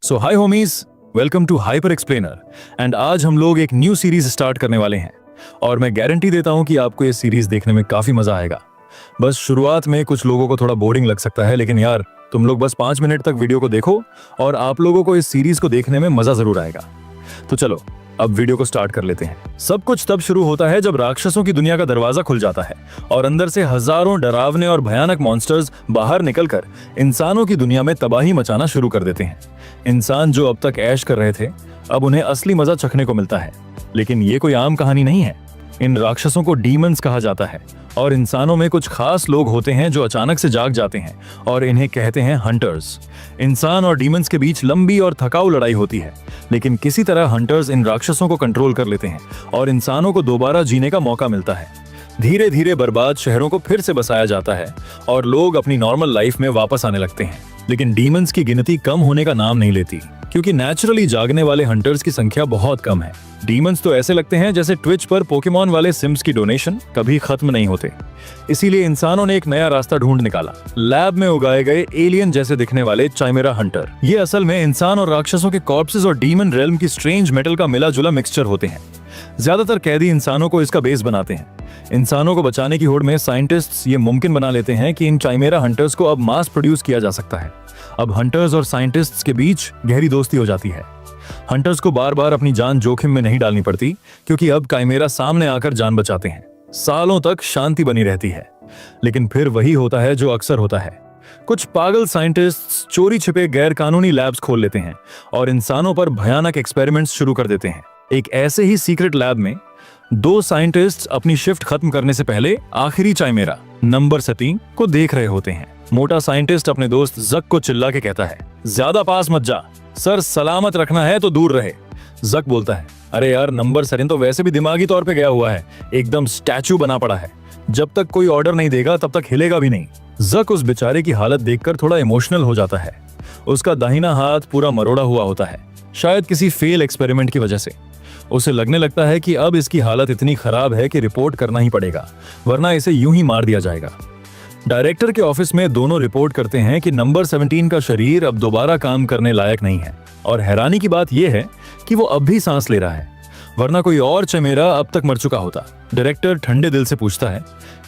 So hi homies, welcome to Hyper Explainer. And आज हम लोग एक न्यू सीरीज स्टार्ट करने वाले हैं और मैं गारंटी देता हूं कि आपको ये सीरीज देखने में काफी मजा आएगा। बस शुरुआत में कुछ लोगों को थोड़ा बोरिंग लग सकता है, लेकिन यार तुम लोग बस 5 मिनट तक वीडियो को देखो और आप लोगों को इस सीरीज को देखने में मजा जरूर आएगा। तो चलो अब वीडियो को स्टार्ट कर लेते हैं। सब कुछ तब शुरू होता है जब राक्षसों की दुनिया का दरवाजा खुल जाता है और अंदर से हजारों डरावने और भयानक मॉन्स्टर्स बाहर निकलकर इंसानों की दुनिया में तबाही मचाना शुरू कर देते हैं। इंसान जो अब तक ऐश कर रहे थे, अब उन्हें असली मजा चखने को मिलता है। लेकिन ये कोई आम कहानी नहीं है। इन राक्षसों को डीमंस कहा जाता है और इंसानों में कुछ खास लोग होते हैं जो अचानक से जाग जाते हैं और इन्हें कहते हैं हंटर्स। इंसान और डीमंस के बीच लंबी और थकाऊ लड़ाई होती है, लेकिन किसी तरह हंटर्स इन राक्षसों को कंट्रोल कर लेते हैं और इंसानों को दोबारा जीने का मौका मिलता है। धीरे धीरे बर्बाद शहरों को फिर से बसाया जाता है और लोग अपनी नॉर्मल लाइफ में वापस आने लगते हैं। लेकिन डीमंस की गिनती कम होने का नाम नहीं लेती, क्योंकि नेचुरली जागने वाले हंटर्स की संख्या बहुत कम है। डीमंस तो ऐसे लगते हैं जैसे ट्विच पर पोकेमॉन वाले सिम्स की डोनेशन कभी खत्म नहीं होते। इसीलिए इंसानों ने एक नया रास्ता ढूंढ निकाला, लैब में उगाए गए एलियन जैसे दिखने वाले चाइमेरा हंटर। ये असल में इंसान और राक्षसों के कॉर्प्सेस और डीमन रेल्म की स्ट्रेंज मेटल का मिला जुला मिक्सचर होते हैं। ज्यादातर कैदी इंसानों को इसका बेस बनाते हैं। इंसानों को बचाने की होड़ में साइंटिस्ट्स ये मुमकिन बना लेते हैं कि इन चाइमेरा हंटर्स को अब मास प्रोड्यूस किया जा सकता है। अब हंटर्स और साइंटिस्ट्स के बीच गहरी दोस्ती हो जाती है। हंटर्स को बार बार अपनी जान जोखिम में नहीं डालनी पड़ती, क्योंकि अब काइमेरा सामने आकर जान बचाते हैं। सालों तक शांति बनी रहती है। लेकिन फिर वही होता है जो अक्सर होता है। कुछ पागल साइंटिस्ट्स चोरी छिपे गैर कानूनी लैब्स खोल लेते हैं और इंसानों पर भयानक एक्सपेरिमेंट्स शुरू कर देते हैं। एक ऐसे ही सीक्रेट लैब में 2 साइंटिस्ट्स अपनी शिफ्ट खत्म करने से पहले आखिरी चाइमेरा नंबर 17 को देख रहे होते हैं। मोटा साइंटिस्ट अपने दोस्त जक को चिल्ला के कहता है, ज्यादा पास मत जा सर, सलामत रखना है तो दूर रहे। जक बोलता है, अरे यार नंबर 17 तो वैसे भी दिमागी तौर पे गया हुआ है, एकदम स्टैचू बना पड़ा है। जब तक कोई ऑर्डर नहीं देगा तब तक हिलेगा भी नहीं। जक उस बेचारे की हालत देखकर थोड़ा इमोशनल हो जाता है। उसका दाहिना हाथ पूरा मरोड़ा हुआ होता है, शायद किसी फेल एक्सपेरिमेंट की वजह से। उसे लगने लगता है कि अब इसकी हालत इतनी खराब है कि रिपोर्ट करना ही पड़ेगा, वरना इसे यूं ही मार दिया जाएगा। डायरेक्टर के ऑफिस में दोनों रिपोर्ट करते हैं कि नंबर 17 का शरीर अब दोबारा काम करने लायक नहीं है। और हैरानी की बात यह है कि वो अब भी सांस ले रहा है, वरना कोई और चमेरा अब तक मर चुका होता। डायरेक्टर ठंडे दिल से पूछता है,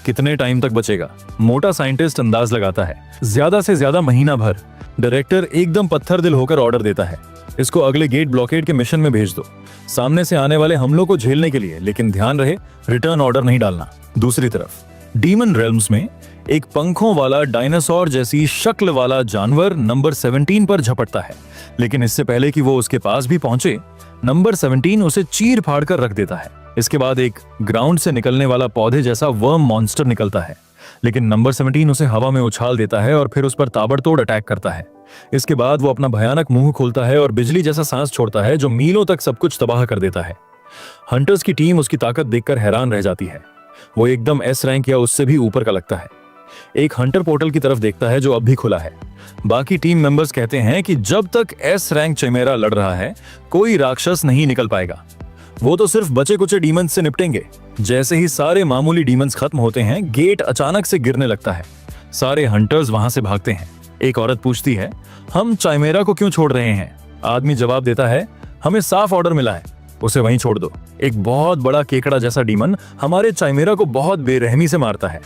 कितने टाइम तक बचेगा? मोटा साइंटिस्ट अंदाज लगाता है, ज्यादा से ज्यादा महीना भर। डायरेक्टर एकदम पत्थर दिल होकर ऑर्डर देता है, इसको अगले गेट ब्लॉकेड के मिशन में भेज दो, सामने से आने वाले हमलों को झेलने के लिए। लेकिन ध्यान रहे, रिटर्न ऑर्डर नहीं डालना। दूसरी तरफ डीमन रेल्म्स में एक पंखों वाला डायनासोर जैसी शक्ल वाला जानवर नंबर 17 पर झपटता है। लेकिन इससे पहले कि वो उसके पास भी पहुंचे, नंबर 17 उसे चीर फाड़ कर रख देता है। इसके बाद एक ग्राउंड से निकलने वाला पौधे जैसा वर्म मॉन्स्टर निकलता है, लेकिन नंबर 17 उसे हवा में उछाल देता है और फिर उस पर ताबड़तोड़ अटैक करता है। इसके बाद वो अपना भयानक मुंह खोलता है और बिजली जैसा सांस छोड़ता है जो मीलों तक सब कुछ तबाह कर देता है। हंटर्स की टीम उसकी ताकत देखकर हैरान रह जाती है। वो एकदम एस रैंक या उससे भी ऊपर का लगता है। एक हंटर पोर्टल की तरफ देखता है जो अब भी खुला है। बाकी टीम मेंबर्स कहते हैं कि जब तक एस रैंक चिमेरा लड़ रहा है, कोई राक्षस नहीं निकल पाएगा। वो तो सिर्फ बचे कुचे डीमंस से निपटेंगे। जैसे ही सारे मामूली डीमंस खत्म होते हैं, गेट अचानक से गिरने लगता है। सारे हंटर्स वहां से भागते हैं। एक औरत पूछती है, हम चाइमेरा को क्यों छोड़ रहे हैं? आदमी जवाब देता है, हमें साफ ऑर्डर मिला है, उसे वहीं छोड़ दो। एक बहुत बड़ा केकड़ा जैसा डीमन हमारे चाइमेरा को बहुत बेरहमी से मारता है।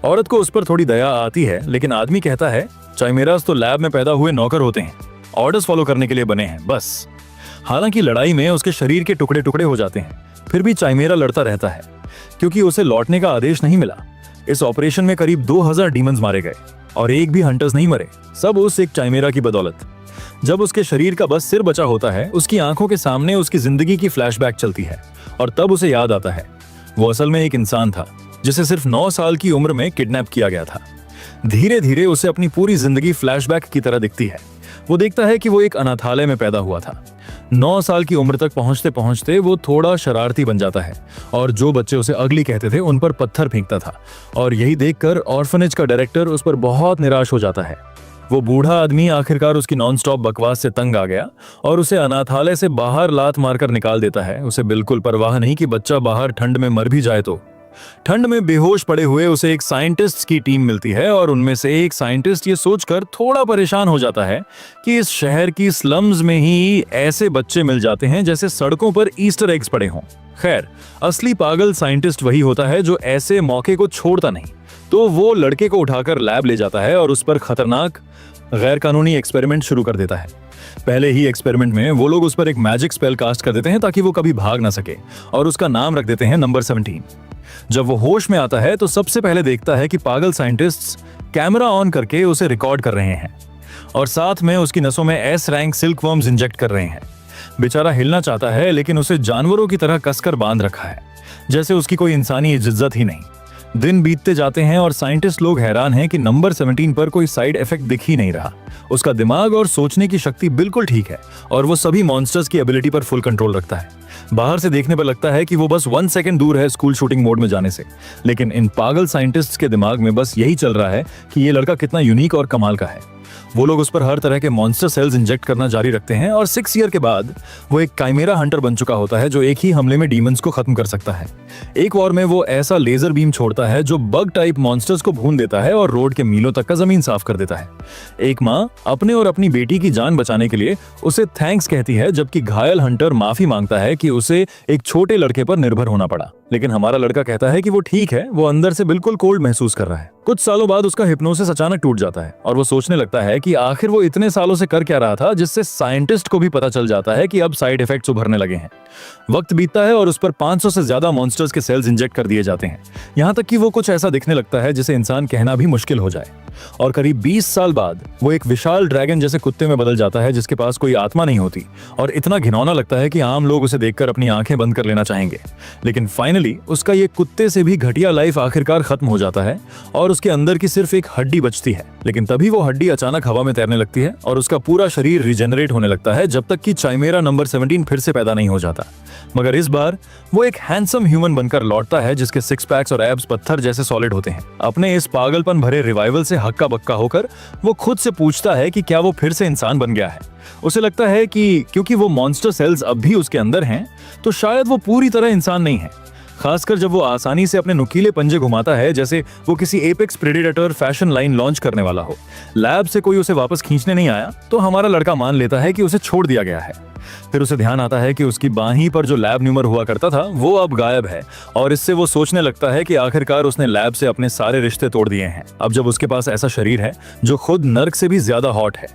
औरत को उस पर थोड़ी दया आती है, लेकिन आदमी कहता है, चाइमेरास तो लैब में पैदा हुए नौकर होते हैं, ऑर्डर्स फॉलो करने के लिए बने हैं बस। हालांकि लड़ाई में उसके शरीर के टुकड़े टुकड़े हो जाते हैं, फिर भी चाइमेरा लड़ता रहता है, क्योंकि उसे लौटने का आदेश नहीं मिला। इस ऑपरेशन में करीब 2000 डीमंस मारे गए और एक भी हंटर्स नहीं मरे, सब उस एक चाइमेरा की बदौलत। जब उसके शरीर का बस सिर बचा होता है, उसकी आंखों के सामने उसकी जिंदगी की फ्लैशबैक चलती है और तब उसे याद आता है वो असल में एक इंसान था जिसे सिर्फ 9 साल की उम्र में किडनैप किया गया था। धीरे धीरे उसे अपनी पूरी जिंदगी फ्लैशबैक की तरह दिखती है। वो देखता है कि वो एक अनाथालय में पैदा हुआ था। 9 साल की उम्र तक पहुंचते पहुंचते वो थोड़ा शरारती बन जाता है और जो बच्चे उसे अगली कहते थे उन पर पत्थर फेंकता था। और यही देखकर ऑर्फनेज का डायरेक्टर उस पर बहुत निराश हो जाता है। वो बूढ़ा आदमी आखिरकार उसकी नॉनस्टॉप बकवास से तंग आ गया और उसे अनाथालय से बाहर लात मारकर निकाल देता है। उसे बिल्कुल परवाह नहीं कि बच्चा बाहर ठंड में मर भी जाए तो। ठंड में बेहोश पड़े हुए उसे एक साइंटिस्ट की टीम मिलती है और उनमें से एक साइंटिस्ट ये सोचकर थोड़ा परेशान हो जाता है कि इस शहर की स्लम्स में ही ऐसे बच्चे मिल जाते हैं जैसे सड़कों पर ईस्टर एग्स पड़े हों। खैर, असली पागल साइंटिस्ट वही होता है जो ऐसे मौके को छोड़ता नहीं। तो वो लड़के को उठाकर लैब ले जाता है और उस पर खतरनाक गैर कानूनी एक्सपेरिमेंट शुरू कर देता है। पहले ही एक्सपेरिमेंट में वो लोग उस पर एक मैजिक स्पेल कास्ट कर देते हैं ताकि वो कभी भाग ना सके, और उसका नाम रख देते हैं नंबर 17। जब वो होश में आता है तो सबसे पहले देखता है कि पागल साइंटिस्ट्स कैमरा ऑन करके उसे रिकॉर्ड कर रहे हैं और साथ में उसकी नसों में S rank silk worms inject कर रहे हैं। बेचारा हिलना चाहता है लेकिन उसे जानवरों की तरह कसकर बांध रखा है, जैसे उसकी कोई इंसानी इज्जत ही नहीं। दिन बीतते जाते हैं और साइंटिस्ट लोग हैरान हैं कि नंबर 17 पर कोई साइड इफेक्ट दिख ही नहीं रहा। उसका दिमाग और सोचने की शक्ति बिल्कुल ठीक है और वो सभी मॉन्स्टर्स की एबिलिटी पर फुल कंट्रोल रखता है। बाहर से देखने पर लगता है कि वो बस 1 सेकंड दूर है स्कूल शूटिंग मोड में जाने से, लेकिन इन पागल साइंटिस्ट्स के दिमाग में बस यही चल रहा है कि ये लड़का कितना यूनिक और कमाल का है। वो लोग उस पर हर तरह के मॉन्स्टर सेल्स इंजेक्ट करना जारी रखते हैं और 6 ईयर के बाद वो एक काइमेरा हंटर बन चुका होता है जो एक ही हमले में डीमंस को खत्म कर सकता है। एक वॉर में वो ऐसा लेजर बीम छोड़ता है जो बग टाइप मॉन्स्टर्स को भून देता है और रोड के मीलों तक का जमीन साफ कर देता है। एक माँ अपने और अपनी बेटी की जान बचाने के लिए उसे थैंक्स कहती है, जबकि घायल हंटर माफी मांगता है कि उसे एक छोटे लड़के पर निर्भर होना पड़ा। लेकिन हमारा लड़का कहता है कि वो ठीक है, वो अंदर से बिल्कुल कोल्ड महसूस कर रहा है। कुछ सालों बाद उसका हिप्नोसिस अचानक टूट जाता है और वो सोचने लगता है कि आखिर वो इतने सालों से कर क्या रहा था, जिससे साइंटिस्ट को भी पता चल जाता है कि अब साइड इफेक्ट्स उभरने लगे हैं। वक्त बीतता है और उस पर 500 से ज्यादा मॉन्स्टर्स के सेल्स इंजेक्ट कर दिए जाते हैं, यहाँ तक कि वो कुछ ऐसा दिखने लगता है जिसे इंसान कहना भी मुश्किल हो जाए। और करीब 20 साल बाद वो एक विशाल ड्रैगन जैसे कुत्ते में बदल जाता है जिसके पास कोई आत्मा नहीं होती और इतना घिनौना लगता है कि आम लोग उसे देखकर अपनी आंखें बंद कर लेना चाहेंगे। लेकिन फाइनली उसका ये कुत्ते से भी घटिया लाइफ आखिरकार खत्म हो जाता है और उसके अंदर की सिर्फ एक हड्डी बचती है। लेकिन तभी वो हड्डी अचानक हवा में तैरने लगती है और उसका पूरा शरीर रिजेनरेट होने लगता है जब तक कि चाइमेरा नंबर 17 फिर से पैदा नहीं हो जाता। मगर इस बार वो एक हैंडसम ह्यूमन बनकर लौटता है जिसके 6 पैक्स और एब्स पत्थर जैसे सॉलिड होते हैं। अपने इस पागलपन भरे रिवाइवल से हक्का बक्का होकर वो खुद से पूछता है कि क्या वो फिर से इंसान बन गया है। उसे लगता है कि क्योंकि वो मॉन्स्टर सेल्स अब भी उसके अंदर हैं, तो शायद वो पूरी तरह इंसान नहीं है। खासकर जब वो आसानी से अपने नुकीले पंजे घुमाता है जैसे वो किसी apex predator fashion line launch करने वाला हो। लैब से कोई उसे वापस खींचने नहीं आया तो हमारा लड़का मान लेता है कि उसे छोड़ दिया गया है। फिर उसे ध्यान आता है कि उसकी बाहीं पर जो लैब न्यूमर हुआ करता था वो अब गायब है और इससे वो सोचने लगता है कि आखिरकार उसने लैब से अपने सारे रिश्ते तोड़ दिए हैं। अब जब उसके पास ऐसा शरीर है जो खुद नर्क से भी ज्यादा हॉट है,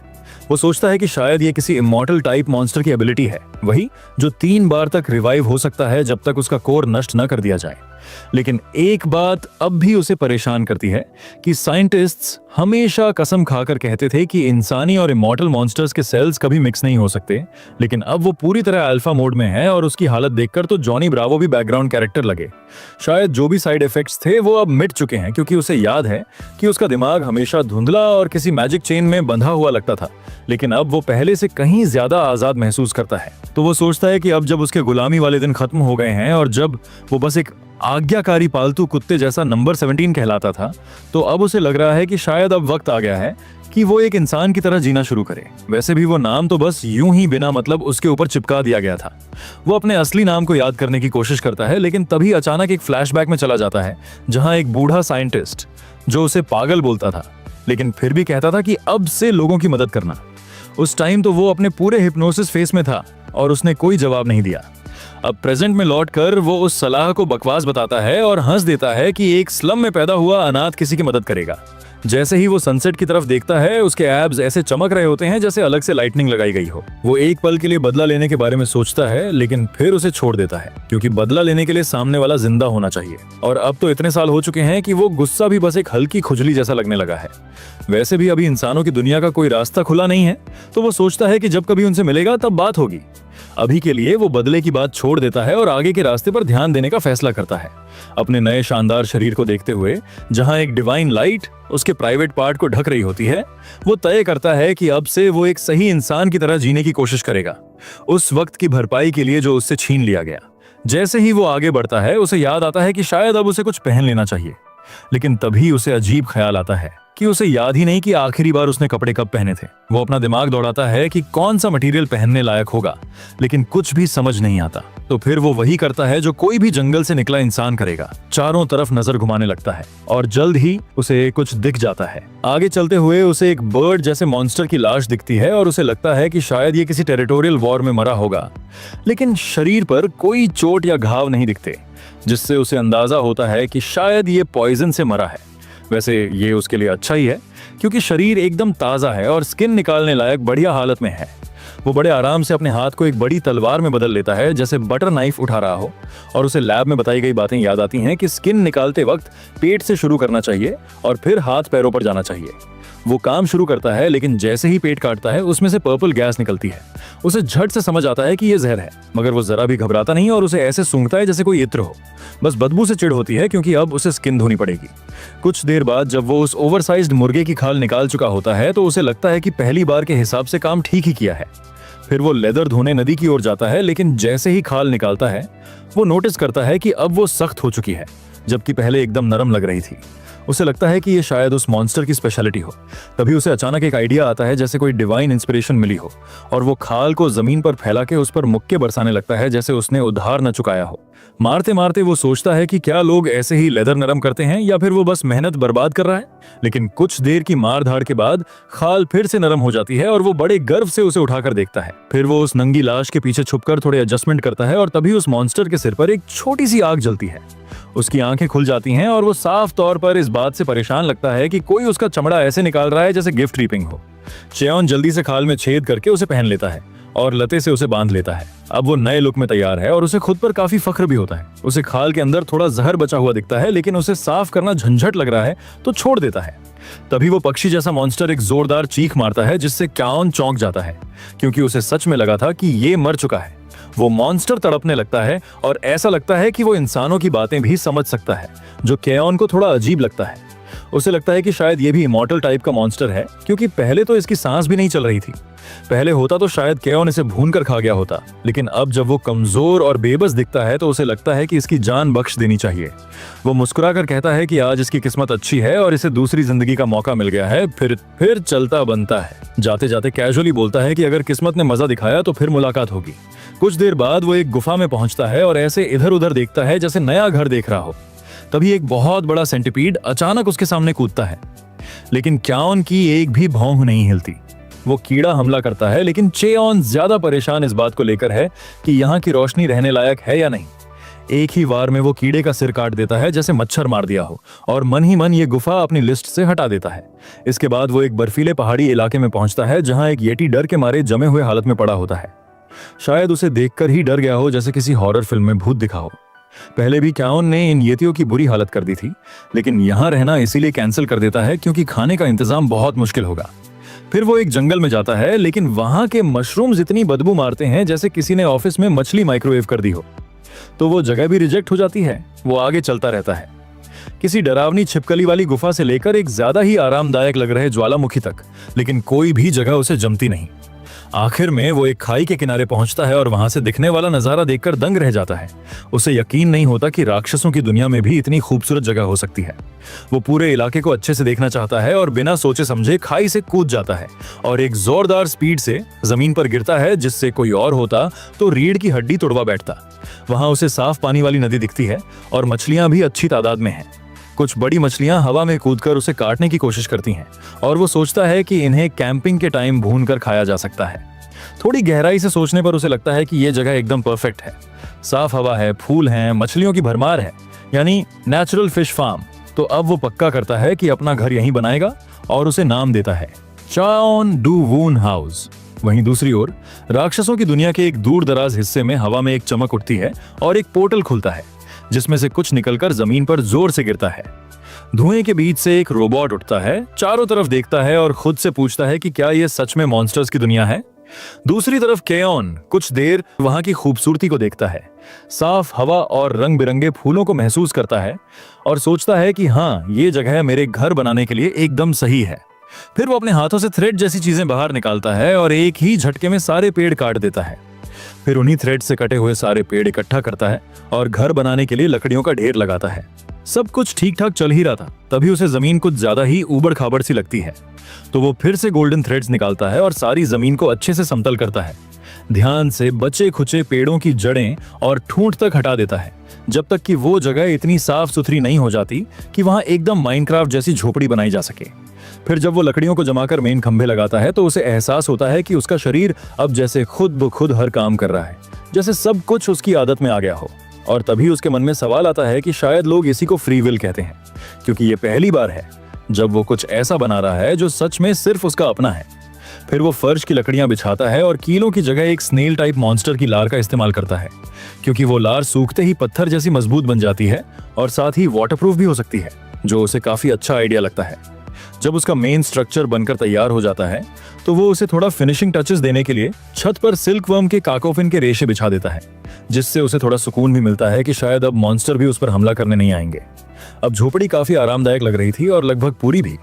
वो सोचता है कि शायद ये किसी इमॉर्टल टाइप मॉन्स्टर की एबिलिटी है, वही जो 3 बार तक रिवाइव हो सकता है जब तक उसका कोर नष्ट न कर दिया जाए। लेकिन एक बात अब भी उसे परेशान करती है कि साइंटिस्ट्स हमेशा कसम खाकर कहते थे कि इंसानी और इमॉर्टल मॉन्स्टर्स के सेल्स कभी मिक्स नहीं हो सकते, लेकिन अब वो पूरी तरह अल्फा मोड में है और उसकी हालत देखकर तो जॉनी ब्रावो भी बैकग्राउंड कैरेक्टर लगे। शायद जो भी साइड इफेक्ट्स थे वो अब मिट चुके हैं, क्योंकि उसे याद है कि उसका दिमाग हमेशा धुंधला और किसी मैजिक चेन में बंधा हुआ लगता था, लेकिन अब वो पहले से कहीं ज्यादा आजाद महसूस करता है। तो वो सोचता है कि अब जब उसके गुलामी वाले दिन खत्म हो गए हैं और जब वो बस एक आज्ञाकारी पालतू कुत्ते जैसा नंबर 17 कहलाता था, तो अब उसे लग रहा है कि शायद अब वक्त आ गया है कि वो एक इंसान की तरह जीना शुरू करे। वैसे भी वो नाम तो बस यूं ही बिना मतलब उसके ऊपर चिपका दिया गया था। वो अपने असली नाम को याद करने की कोशिश करता है, लेकिन तभी अचानक एक फ्लैशबैक में चला जाता है जहां एक बूढ़ा साइंटिस्ट जो उसे पागल बोलता था लेकिन फिर भी कहता था कि अब से लोगों की मदद करना। उस टाइम तो वो अपने पूरे हिप्नोसिस फेस में था और उसने कोई जवाब नहीं दिया। अब प्रेजेंट में लौटकर वो उस सलाह को बकवास बताता है और हंस देता है कि एक स्लम में पैदा हुआ अनाथ किसी की मदद करेगा। जैसे ही वो सनसेट की तरफ देखता है उसके एब्स ऐसे चमक रहे होते हैं जैसे अलग से लाइटनिंग लगाई गई हो। वो एक पल के लिए बदला लेने के बारे में सोचता है, लेकिन फिर उसे छोड़ देता है, क्योंकि बदला लेने के लिए सामने वाला जिंदा होना चाहिए। और अब तो इतने साल हो चुके हैं कि वो गुस्सा भी बस एक हल्की खुजली जैसा लगने लगा है। वैसे भी अभी इंसानों की दुनिया का कोई रास्ता खुला नहीं है, तो वो सोचता है कि जब कभी उनसे मिलेगा तब बात होगी। अभी के लिए वो बदले की बात छोड़ देता है और आगे के रास्ते पर ध्यान देने का फैसला करता है। अपने नए शानदार शरीर को देखते हुए, जहां एक डिवाइन लाइट उसके प्राइवेट पार्ट को ढक रही होती है, वो तय करता है कि अब से वो एक सही इंसान की तरह जीने की कोशिश करेगा, उस वक्त की भरपाई के लिए जो उससे छीन लिया गया। जैसे ही वो आगे बढ़ता है उसे याद आता है कि शायद अब उसे कुछ पहन लेना चाहिए, लेकिन तभी उसे अजीब ख्याल आता है कि उसे याद ही नहीं कि आखिरी बार उसने कपड़े कब पहने थे। वो अपना दिमाग दौड़ाता है कि कौन सा मटेरियल पहनने लायक होगा, लेकिन कुछ भी समझ नहीं आता। तो फिर वो वही करता है जो कोई भी जंगल से निकला इंसान करेगा, चारों तरफ नजर घुमाने लगता है और जल्द ही उसे कुछ दिख जाता है। आगे चलते हुए उसे एक बर्ड जैसे मॉन्स्टर की लाश दिखती है और उसे लगता है कि शायद ये किसी टेरिटोरियल वॉर में मरा होगा, लेकिन शरीर पर कोई चोट या घाव नहीं दिखते, जिससे उसे अंदाजा होता है कि शायद ये पॉइजन से मरा है। वैसे ये उसके लिए अच्छा ही है, क्योंकि शरीर एकदम ताज़ा है और स्किन निकालने लायक बढ़िया हालत में है। वो बड़े आराम से अपने हाथ को एक बड़ी तलवार में बदल लेता है, जैसे बटर नाइफ उठा रहा हो, और उसे लैब में बताई गई बातें याद आती हैं कि स्किन निकालते वक्त पेट से शुरू करना चाहिए और फिर हाथ पैरों पर जाना चाहिए। वो काम शुरू करता है, लेकिन जैसे ही पेट काटता है उसमें से पर्पल गैस निकलती है। उसे झट से समझ आता है कि ये जहर है, मगर वो जरा भी घबराता नहीं और उसे ऐसे सूंघता है जैसे कोई इत्र हो। बस बदबू से चिढ़ होती है, क्योंकि अब उसे स्किन धोनी पड़ेगी। कुछ देर बाद जब वो उस ओवरसाइज्ड मुर्गे की खाल निकाल चुका होता है तो उसे लगता है कि पहली बार के हिसाब से काम ठीक ही किया है। फिर वो लेदर धोने नदी की ओर जाता है, लेकिन जैसे ही खाल निकालता है वो नोटिस करता है कि अब वो सख्त हो चुकी है, जबकि पहले एकदम नरम लग रही थी। उसे लगता है कि ये शायद उस मॉन्स्टर की स्पेशलिटी हो। तभी उसे अचानक एक आइडिया आता है, जैसे कोई डिवाइन इंस्पिरेशन मिली हो, और वो खाल को जमीन पर फैला के उस पर मुक्के बरसाने लगता है, जैसे उसने उधार न चुकाया हो। मारते मारते वो सोचता है कि क्या लोग ऐसे ही लेदर नरम करते हैं या फिर वो बस मेहनत बर्बाद कर रहा है। लेकिन कुछ देर की मार धाड़ के बाद खाल फिर से नरम हो जाती है और वो बड़े गर्व से उसे उठाकर देखता है। फिर वो उस नंगी लाश के पीछे छुपकर थोड़े एडजस्टमेंट करता है और तभी उस मॉन्स्टर के सिर पर एक छोटी सी आग जलती है। उसकी आंखें खुल जाती हैं और वो साफ तौर पर इस बात से परेशान लगता है कि कोई उसका चमड़ा ऐसे निकाल रहा है जैसे गिफ्ट रीपिंग हो। चेयोन जल्दी से खाल में छेद करके उसे पहन लेता है और लते से उसे बांध लेता है। अब वो नए लुक में तैयार है और उसे खुद पर काफी फख्र भी होता है। उसे खाल के अंदर थोड़ा जहर बचा हुआ दिखता है, लेकिन उसे साफ करना झंझट लग रहा है तो छोड़ देता है। तभी वो पक्षी जैसा मॉन्स्टर एक जोरदार चीख मारता है, जिससे क्याओन चौंक जाता है, क्योंकि उसे सच में लगा था कि ये मर चुका है। वो मॉन्स्टर तड़पने लगता है और ऐसा लगता है कि वो इंसानों की बातें भी समझ सकता है, जो क्याओन को थोड़ा अजीब लगता है। उसे लगता है कि शायद ये भी इमॉर्टल टाइप का मॉन्स्टर है, क्योंकि पहले तो इसकी सांस भी नहीं चल रही थी। पहले होता तो शायद क्याओन इसे भून कर खा गया होता, लेकिन अब जब वो कमजोर और बेबस दिखता है तो उसे लगता है कि इसकी जान बख्श देनी चाहिए। वो मुस्कुराकर कहता है कि आज इसकी किस्मत अच्छी है और इसे दूसरी जिंदगी का मौका मिल गया है। फिर चलता बनता है। जाते जाते कैजुअली बोलता है कि अगर किस्मत ने मजा दिखाया तो फिर मुलाकात होगी। कुछ देर बाद वो एक गुफा में पहुंचता है और ऐसे इधर उधर देखता है जैसे नया घर देख रहा हो। तभी एक बहुत बड़ा सेंटीपीड अचानक उसके सामने कूदता है, लेकिन क्याओन की एक भी भौंह नहीं हिलती। वो कीड़ा हमला करता है, लेकिन चेयोन ज्यादा परेशान इस बात को लेकर है कि यहाँ की रोशनी रहने लायक है या नहीं। एक ही वार में वो कीड़े का सिर काट देता है जैसे मच्छर मार दिया हो, और मन ही मन ये गुफा अपनी लिस्ट से हटा देता है। इसके बाद वो एक बर्फीले पहाड़ी इलाके में पहुंचता है, जहां एक येटी डर के मारे जमे हुए हालत में पड़ा होता है। शायद उसे देखकर ही डर गया हो, जैसे किसी हॉरर फिल्म में भूत दिखा हो। पहले भी क्याओन ने इन येतियों की बुरी हालत कर दी थी, लेकिन यहाँ रहना इसीलिए कैंसिल कर देता है क्योंकि खाने का इंतजाम बहुत मुश्किल होगा। फिर वो एक जंगल में जाता है, लेकिन वहां के मशरूम्स इतनी बदबू मारते हैं जैसे किसी ने ऑफिस में मछली माइक्रोवेव कर दी हो। तो वो जगह भी रिजेक्ट हो जाती है। वो आगे चलता रहता है, किसी डरावनी छिपकली वाली गुफा से लेकर एक ज्यादा ही आरामदायक लग रहे ज्वालामुखी तक, लेकिन कोई भी जगह उसे जमती नहीं। आखिर में वो एक खाई के किनारे पहुंचता है और वहां से दिखने वाला नजारा देखकर दंग रह जाता है। उसे यकीन नहीं होता कि राक्षसों की दुनिया में भी इतनी खूबसूरत जगह हो सकती है। वो पूरे इलाके को अच्छे से देखना चाहता है और बिना सोचे समझे खाई से कूद जाता है और एक जोरदार स्पीड से जमीन पर गिरता है, जिससे कोई और होता तो रीढ़ की हड्डी तोड़वा बैठता। वहां उसे साफ पानी वाली नदी दिखती है और मछलियां भी अच्छी तादाद में हैं। कुछ बड़ी मछलियां हवा में कूदकर उसे काटने की कोशिश करती हैं और वो सोचता है कि इन्हें कैंपिंग के टाइम भूनकर खाया जा सकता है। थोड़ी गहराई से सोचने पर उसे लगता है कि ये जगह एकदम परफेक्ट है। साफ हवा है, फूल हैं, मछलियों की भरमार है, यानी नेचुरल फिश फार्म। तो अब वो पक्का करता है कि अपना घर यहीं बनाएगा और उसे नाम देता है चाओन डू वून हाउस। वहीं दूसरी ओर राक्षसों की दुनिया के एक दूर दराज हिस्से में हवा में एक चमक उठती है और एक पोर्टल खुलता है, जिसमें से कुछ निकलकर जमीन पर जोर से गिरता है। धुएं के बीच से एक रोबोट उठता है, चारों तरफ देखता है और खुद से पूछता है कि क्या यह सच में मॉन्स्टर्स की दुनिया है। दूसरी तरफ क्याओन कुछ देर वहां की खूबसूरती को देखता है, साफ हवा और रंग बिरंगे फूलों को महसूस करता है और सोचता है कि हाँ, ये जगह मेरे घर बनाने के लिए एकदम सही है। फिर वो अपने हाथों से थ्रेड जैसी चीजें बाहर निकालता है और एक ही झटके में सारे पेड़ काट देता है। फिर उन्हीं थ्रेड से कटे हुए सारे पेड़ इकट्ठा करता है और घर बनाने के लिए लकड़ियों का ढेर लगाता है। सब कुछ ठीक ठाक चल ही रहा था, तभी उसे जमीन कुछ ज्यादा ही ऊबड़ खाबड़ सी लगती है। तो वो फिर से गोल्डन थ्रेड्स निकालता है और सारी जमीन को अच्छे से समतल करता है। ध्यान से बचे खुचे पेड़ों की जड़ें और ठूंठ तक हटा देता है, जब तक कि वो जगह इतनी साफ सुथरी नहीं हो जाती कि वहां एकदम माइनक्राफ्ट जैसी झोपड़ी बनाई जा सके। फिर जब वो लकड़ियों को जमाकर मेन खंभे लगाता है तो उसे एहसास होता है कि उसका शरीर अब जैसे खुद ब खुद हर काम कर रहा है, जैसे सब कुछ उसकी आदत में आ गया हो। और तभी उसके मन में सवाल आता है कि शायद लोग इसी को फ्री विल कहते हैं, क्योंकि ये पहली बार है जब वो कुछ ऐसा बना रहा है जो सच में सिर्फ उसका अपना है। फिर वो फर्श की लकड़ियां बिछाता है और कीलों की जगह एक स्नेल टाइप मॉन्स्टर की लार का इस्तेमाल करता है, क्योंकि वो लार सूखते ही पत्थर जैसी मजबूत बन जाती है और साथ ही वाटरप्रूफ भी हो सकती है, जो उसे काफी अच्छा आइडिया लगता है। जब उसका मेन स्ट्रक्चर बनकर तैयार हो जाता है तो वो उसे थोड़ा फिनिशिंग टचेस देने के लिए छत पर सिल्क वर्म के काकोफिन के रेशे बिछा देता है, जिससे उसे थोड़ा सुकून भी मिलता है कि शायद अब मॉन्स्टर भी उस पर हमला करने नहीं आएंगे। अब झोपड़ी काफी आरामदायक लग रही थी और लगभग पूरी भी,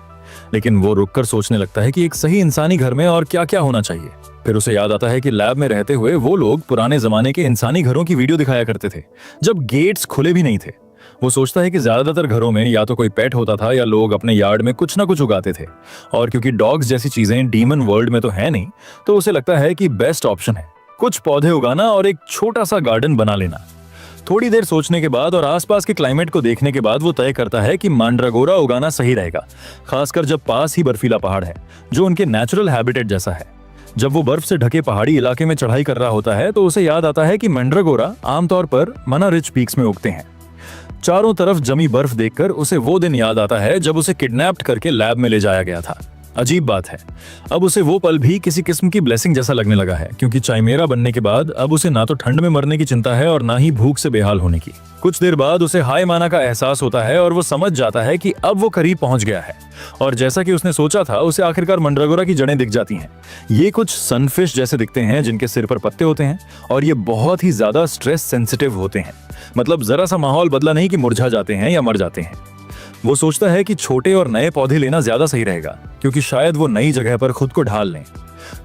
लेकिन वो रुककर सोचने लगता है कि एक सही इंसानी घर में और क्या क्या होना चाहिए। फिर उसे याद आता है कि लैब में रहते हुए वो लोग पुराने जमाने के इंसानी घरों की वीडियो दिखाया करते थे, जब गेट्स खुले भी नहीं थे। वो सोचता है कि ज्यादातर घरों में या तो कोई पेट होता था या लोग अपने यार्ड में कुछ ना कुछ उगाते थे, और क्योंकि डॉग्स जैसी चीजें डीमन वर्ल्ड में तो है नहीं, तो उसे लगता है कि बेस्ट ऑप्शन है कुछ पौधे उगाना और एक छोटा सा गार्डन बना लेना। थोड़ी देर सोचने के बाद और आसपास के क्लाइमेट को देखने के बाद वो तय करता है कि मांड्रागोरा उगाना सही रहेगा, खासकर जब पास ही बर्फीला पहाड़ है जो उनके नेचुरल हैबिटेट जैसा है। जब वो बर्फ से ढके पहाड़ी इलाके में चढ़ाई कर रहा होता है तो उसे याद आता है कि मांड्रागोरा आमतौर पर मना रिच पीक्स में उगते हैं। चारों तरफ जमी बर्फ देखकर उसे वो दिन याद आता है जब उसे किडनैप्ड करके लैब में ले जाया गया था। अजीब बात है, अब उसे वो पल भी किसी किस्म की ब्लेसिंग जैसा लगने लगा है, क्योंकि चाइमेरा बनने के बाद अब उसे ना तो ठंड में मरने की चिंता है और ना ही भूख से बेहाल होने की। कुछ देर बाद उसे हाय माना का एहसास होता है और वो समझ जाता है कि अब वो करीब पहुंच गया है। और जैसा कि उसने सोचा था, उसे आखिरकार मंड्रागोरा की जड़ें दिख जाती हैं। ये कुछ सनफिश जैसे दिखते हैं जिनके सिर पर पत्ते होते हैं और ये बहुत ही ज्यादा स्ट्रेस सेंसिटिव होते हैं। मतलब जरा सा माहौल बदला नहीं कि मुरझा जाते हैं या मर जाते हैं। वो सोचता है कि छोटे और नए पौधे लेना ज्यादा सही रहेगा, क्योंकि शायद वो नई जगह पर खुद को ढाल लें।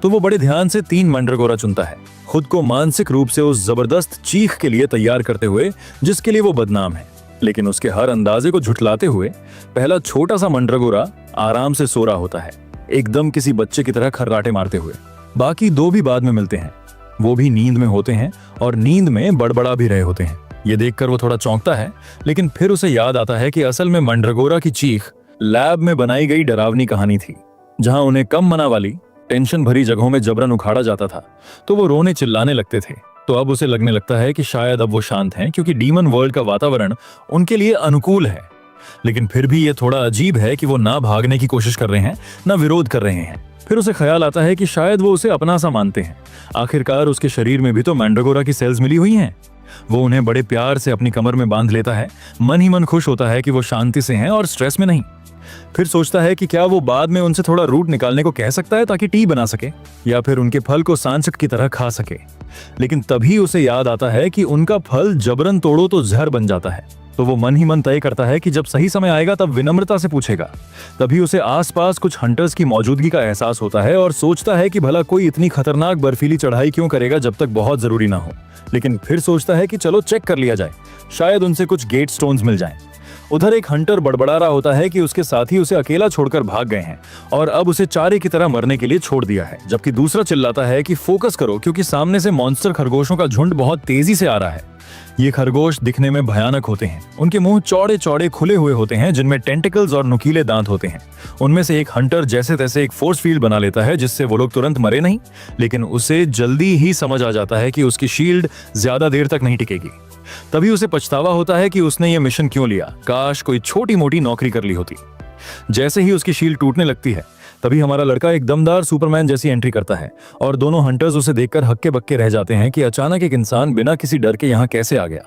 तो वो बड़े ध्यान से 3 मंड्रागोरा चुनता है, खुद को मानसिक रूप से उस जबरदस्त चीख के लिए तैयार करते हुए जिसके लिए वो बदनाम है। लेकिन उसके हर अंदाजे को झुठलाते हुए पहला छोटा सा मंड्रागोरा आराम से सो रहा होता है, एकदम किसी बच्चे की तरह खर्राटे मारते हुए। बाकी 2 भी बाद में मिलते हैं, वो भी नींद में होते हैं और नींद में बड़बड़ा भी रहे होते हैं। ये देखकर वो थोड़ा चौंकता है, लेकिन फिर उसे याद आता है कि असल में मंड्रागोरा की चीख लैब में बनाई गई डरावनी कहानी थी, जहां उन्हें कम मना वाली टेंशन भरी जगहों में जबरन उखाड़ा जाता था तो वो रोने चिल्लाने लगते थे। तो अब उसे लगने लगता है कि शायद अब वो शांत हैं, क्योंकि डीमन वर्ल्ड का वातावरण उनके लिए अनुकूल है। लेकिन फिर भी ये थोड़ा अजीब है कि वो ना भागने की कोशिश कर रहे हैं ना विरोध कर रहे हैं। फिर उसे ख्याल आता है कि शायद वो उसे अपना सा मानते हैं, आखिरकार उसके शरीर में भी तो मंड्रागोरा की सेल्स मिली हुई हैं। वो उन्हें बड़े प्यार से अपनी कमर में बांध लेता है, मन ही मन खुश होता है कि वो शांति से हैं और स्ट्रेस में नहीं। फिर सोचता है कि क्या वो बाद में उनसे थोड़ा रूट निकालने को कह सकता है ताकि टी बना सके, या फिर उनके फल को सांचक की तरह खा सके। लेकिन तभी उसे याद आता है कि उनका फल जबरन तोड़ो तो जहर बन जाता है। तो वो मन ही मन तय करता है कि जब सही समय आएगा तब विनम्रता से पूछेगा। तभी उसे आसपास कुछ हंटर्स की मौजूदगी का एहसास होता है और सोचता है कि भला कोई इतनी खतरनाक बर्फीली चढ़ाई क्यों करेगा जब तक बहुत जरूरी ना हो। लेकिन फिर सोचता है कि चलो चेक कर लिया जाए, शायद उनसे कुछ गेट स्टोन्स मिल जाएं। उधर एक हंटर बड़बड़ा रहा होता है कि उसके साथी उसे अकेला छोड़कर भाग गए हैं और अब उसे चारे की तरह मरने के लिए छोड़ दिया है, जबकि दूसरा चिल्लाता है कि फोकस करो, क्योंकि सामने से मॉन्स्टर खरगोशों का झुंड बहुत तेजी से आ रहा है। ये खरगोश दिखने में भयानक होते हैं, उनके मुंह चौड़े चौड़े खुले हुए होते हैं जिनमें टेंटिकल्स और नुकीले दांत होते हैं। उनमें से एक हंटर जैसे तैसे एक फोर्स फील्ड बना लेता है जिससे वो लोग तुरंत मरे नहीं, लेकिन उसे जल्दी ही समझ आ जाता है कि उसकी शील्ड ज्यादा देर तक नहीं टिकेगी। तभी उसे पछतावा होता है कि उसने ये मिशन क्यों लिया, काश कोई छोटी मोटी नौकरी कर ली होती। जैसे ही उसकी शील्ड टूटने लगती है तभी हमारा लड़का एक दमदार सुपरमैन जैसी एंट्री करता है और दोनों हंटर्स उसे देखकर हक्के बक्के रह जाते हैं कि अचानक एक इंसान बिना किसी डर के यहाँ कैसे आ गया।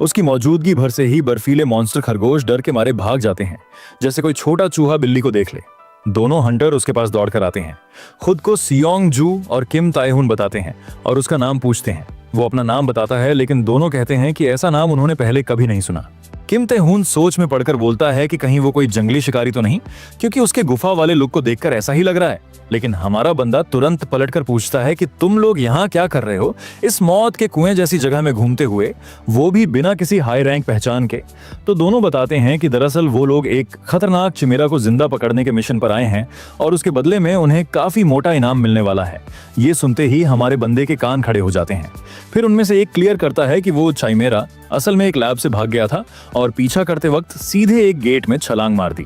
उसकी मौजूदगी भर से ही बर्फीले मॉन्स्टर खरगोश डर के मारे भाग जाते हैं, जैसे कोई छोटा चूहा बिल्ली को देख ले। दोनों हंटर उसके पास दौड़ कर आते हैं, खुद को सियोंग जू और किम ताएहुन बताते हैं और उसका नाम पूछते हैं। वो अपना नाम बताता है, लेकिन दोनों कहते हैं कि ऐसा नाम उन्होंने पहले कभी नहीं सुना। किम तेहून सोच में पड़कर बोलता है कि कहीं वो कोई जंगली शिकारी तो नहीं, क्योंकि उसके गुफा वाले लुक को देखकर ऐसा ही लग रहा है। लेकिन हमारा बंदा तुरंत पलटकर पूछता है कि तुम लोग यहाँ क्या कर रहे हो, इस मौत के कुएं जैसी जगह में घूमते हुए, वो भी बिना किसी हाई रैंक पहचान के। तो दोनों बताते हैं कि दरअसल वो लोग एक खतरनाक चिमेरा को जिंदा पकड़ने के मिशन पर आए हैं और उसके बदले में उन्हें काफी मोटा इनाम मिलने वाला है। ये सुनते ही हमारे बंदे के कान खड़े हो जाते हैं। फिर उनमें से एक क्लियर करता है कि वो चिमेरा असल में एक लैब से भाग गया था और पीछा करते वक्त सीधे एक गेट में छलांग मार दी।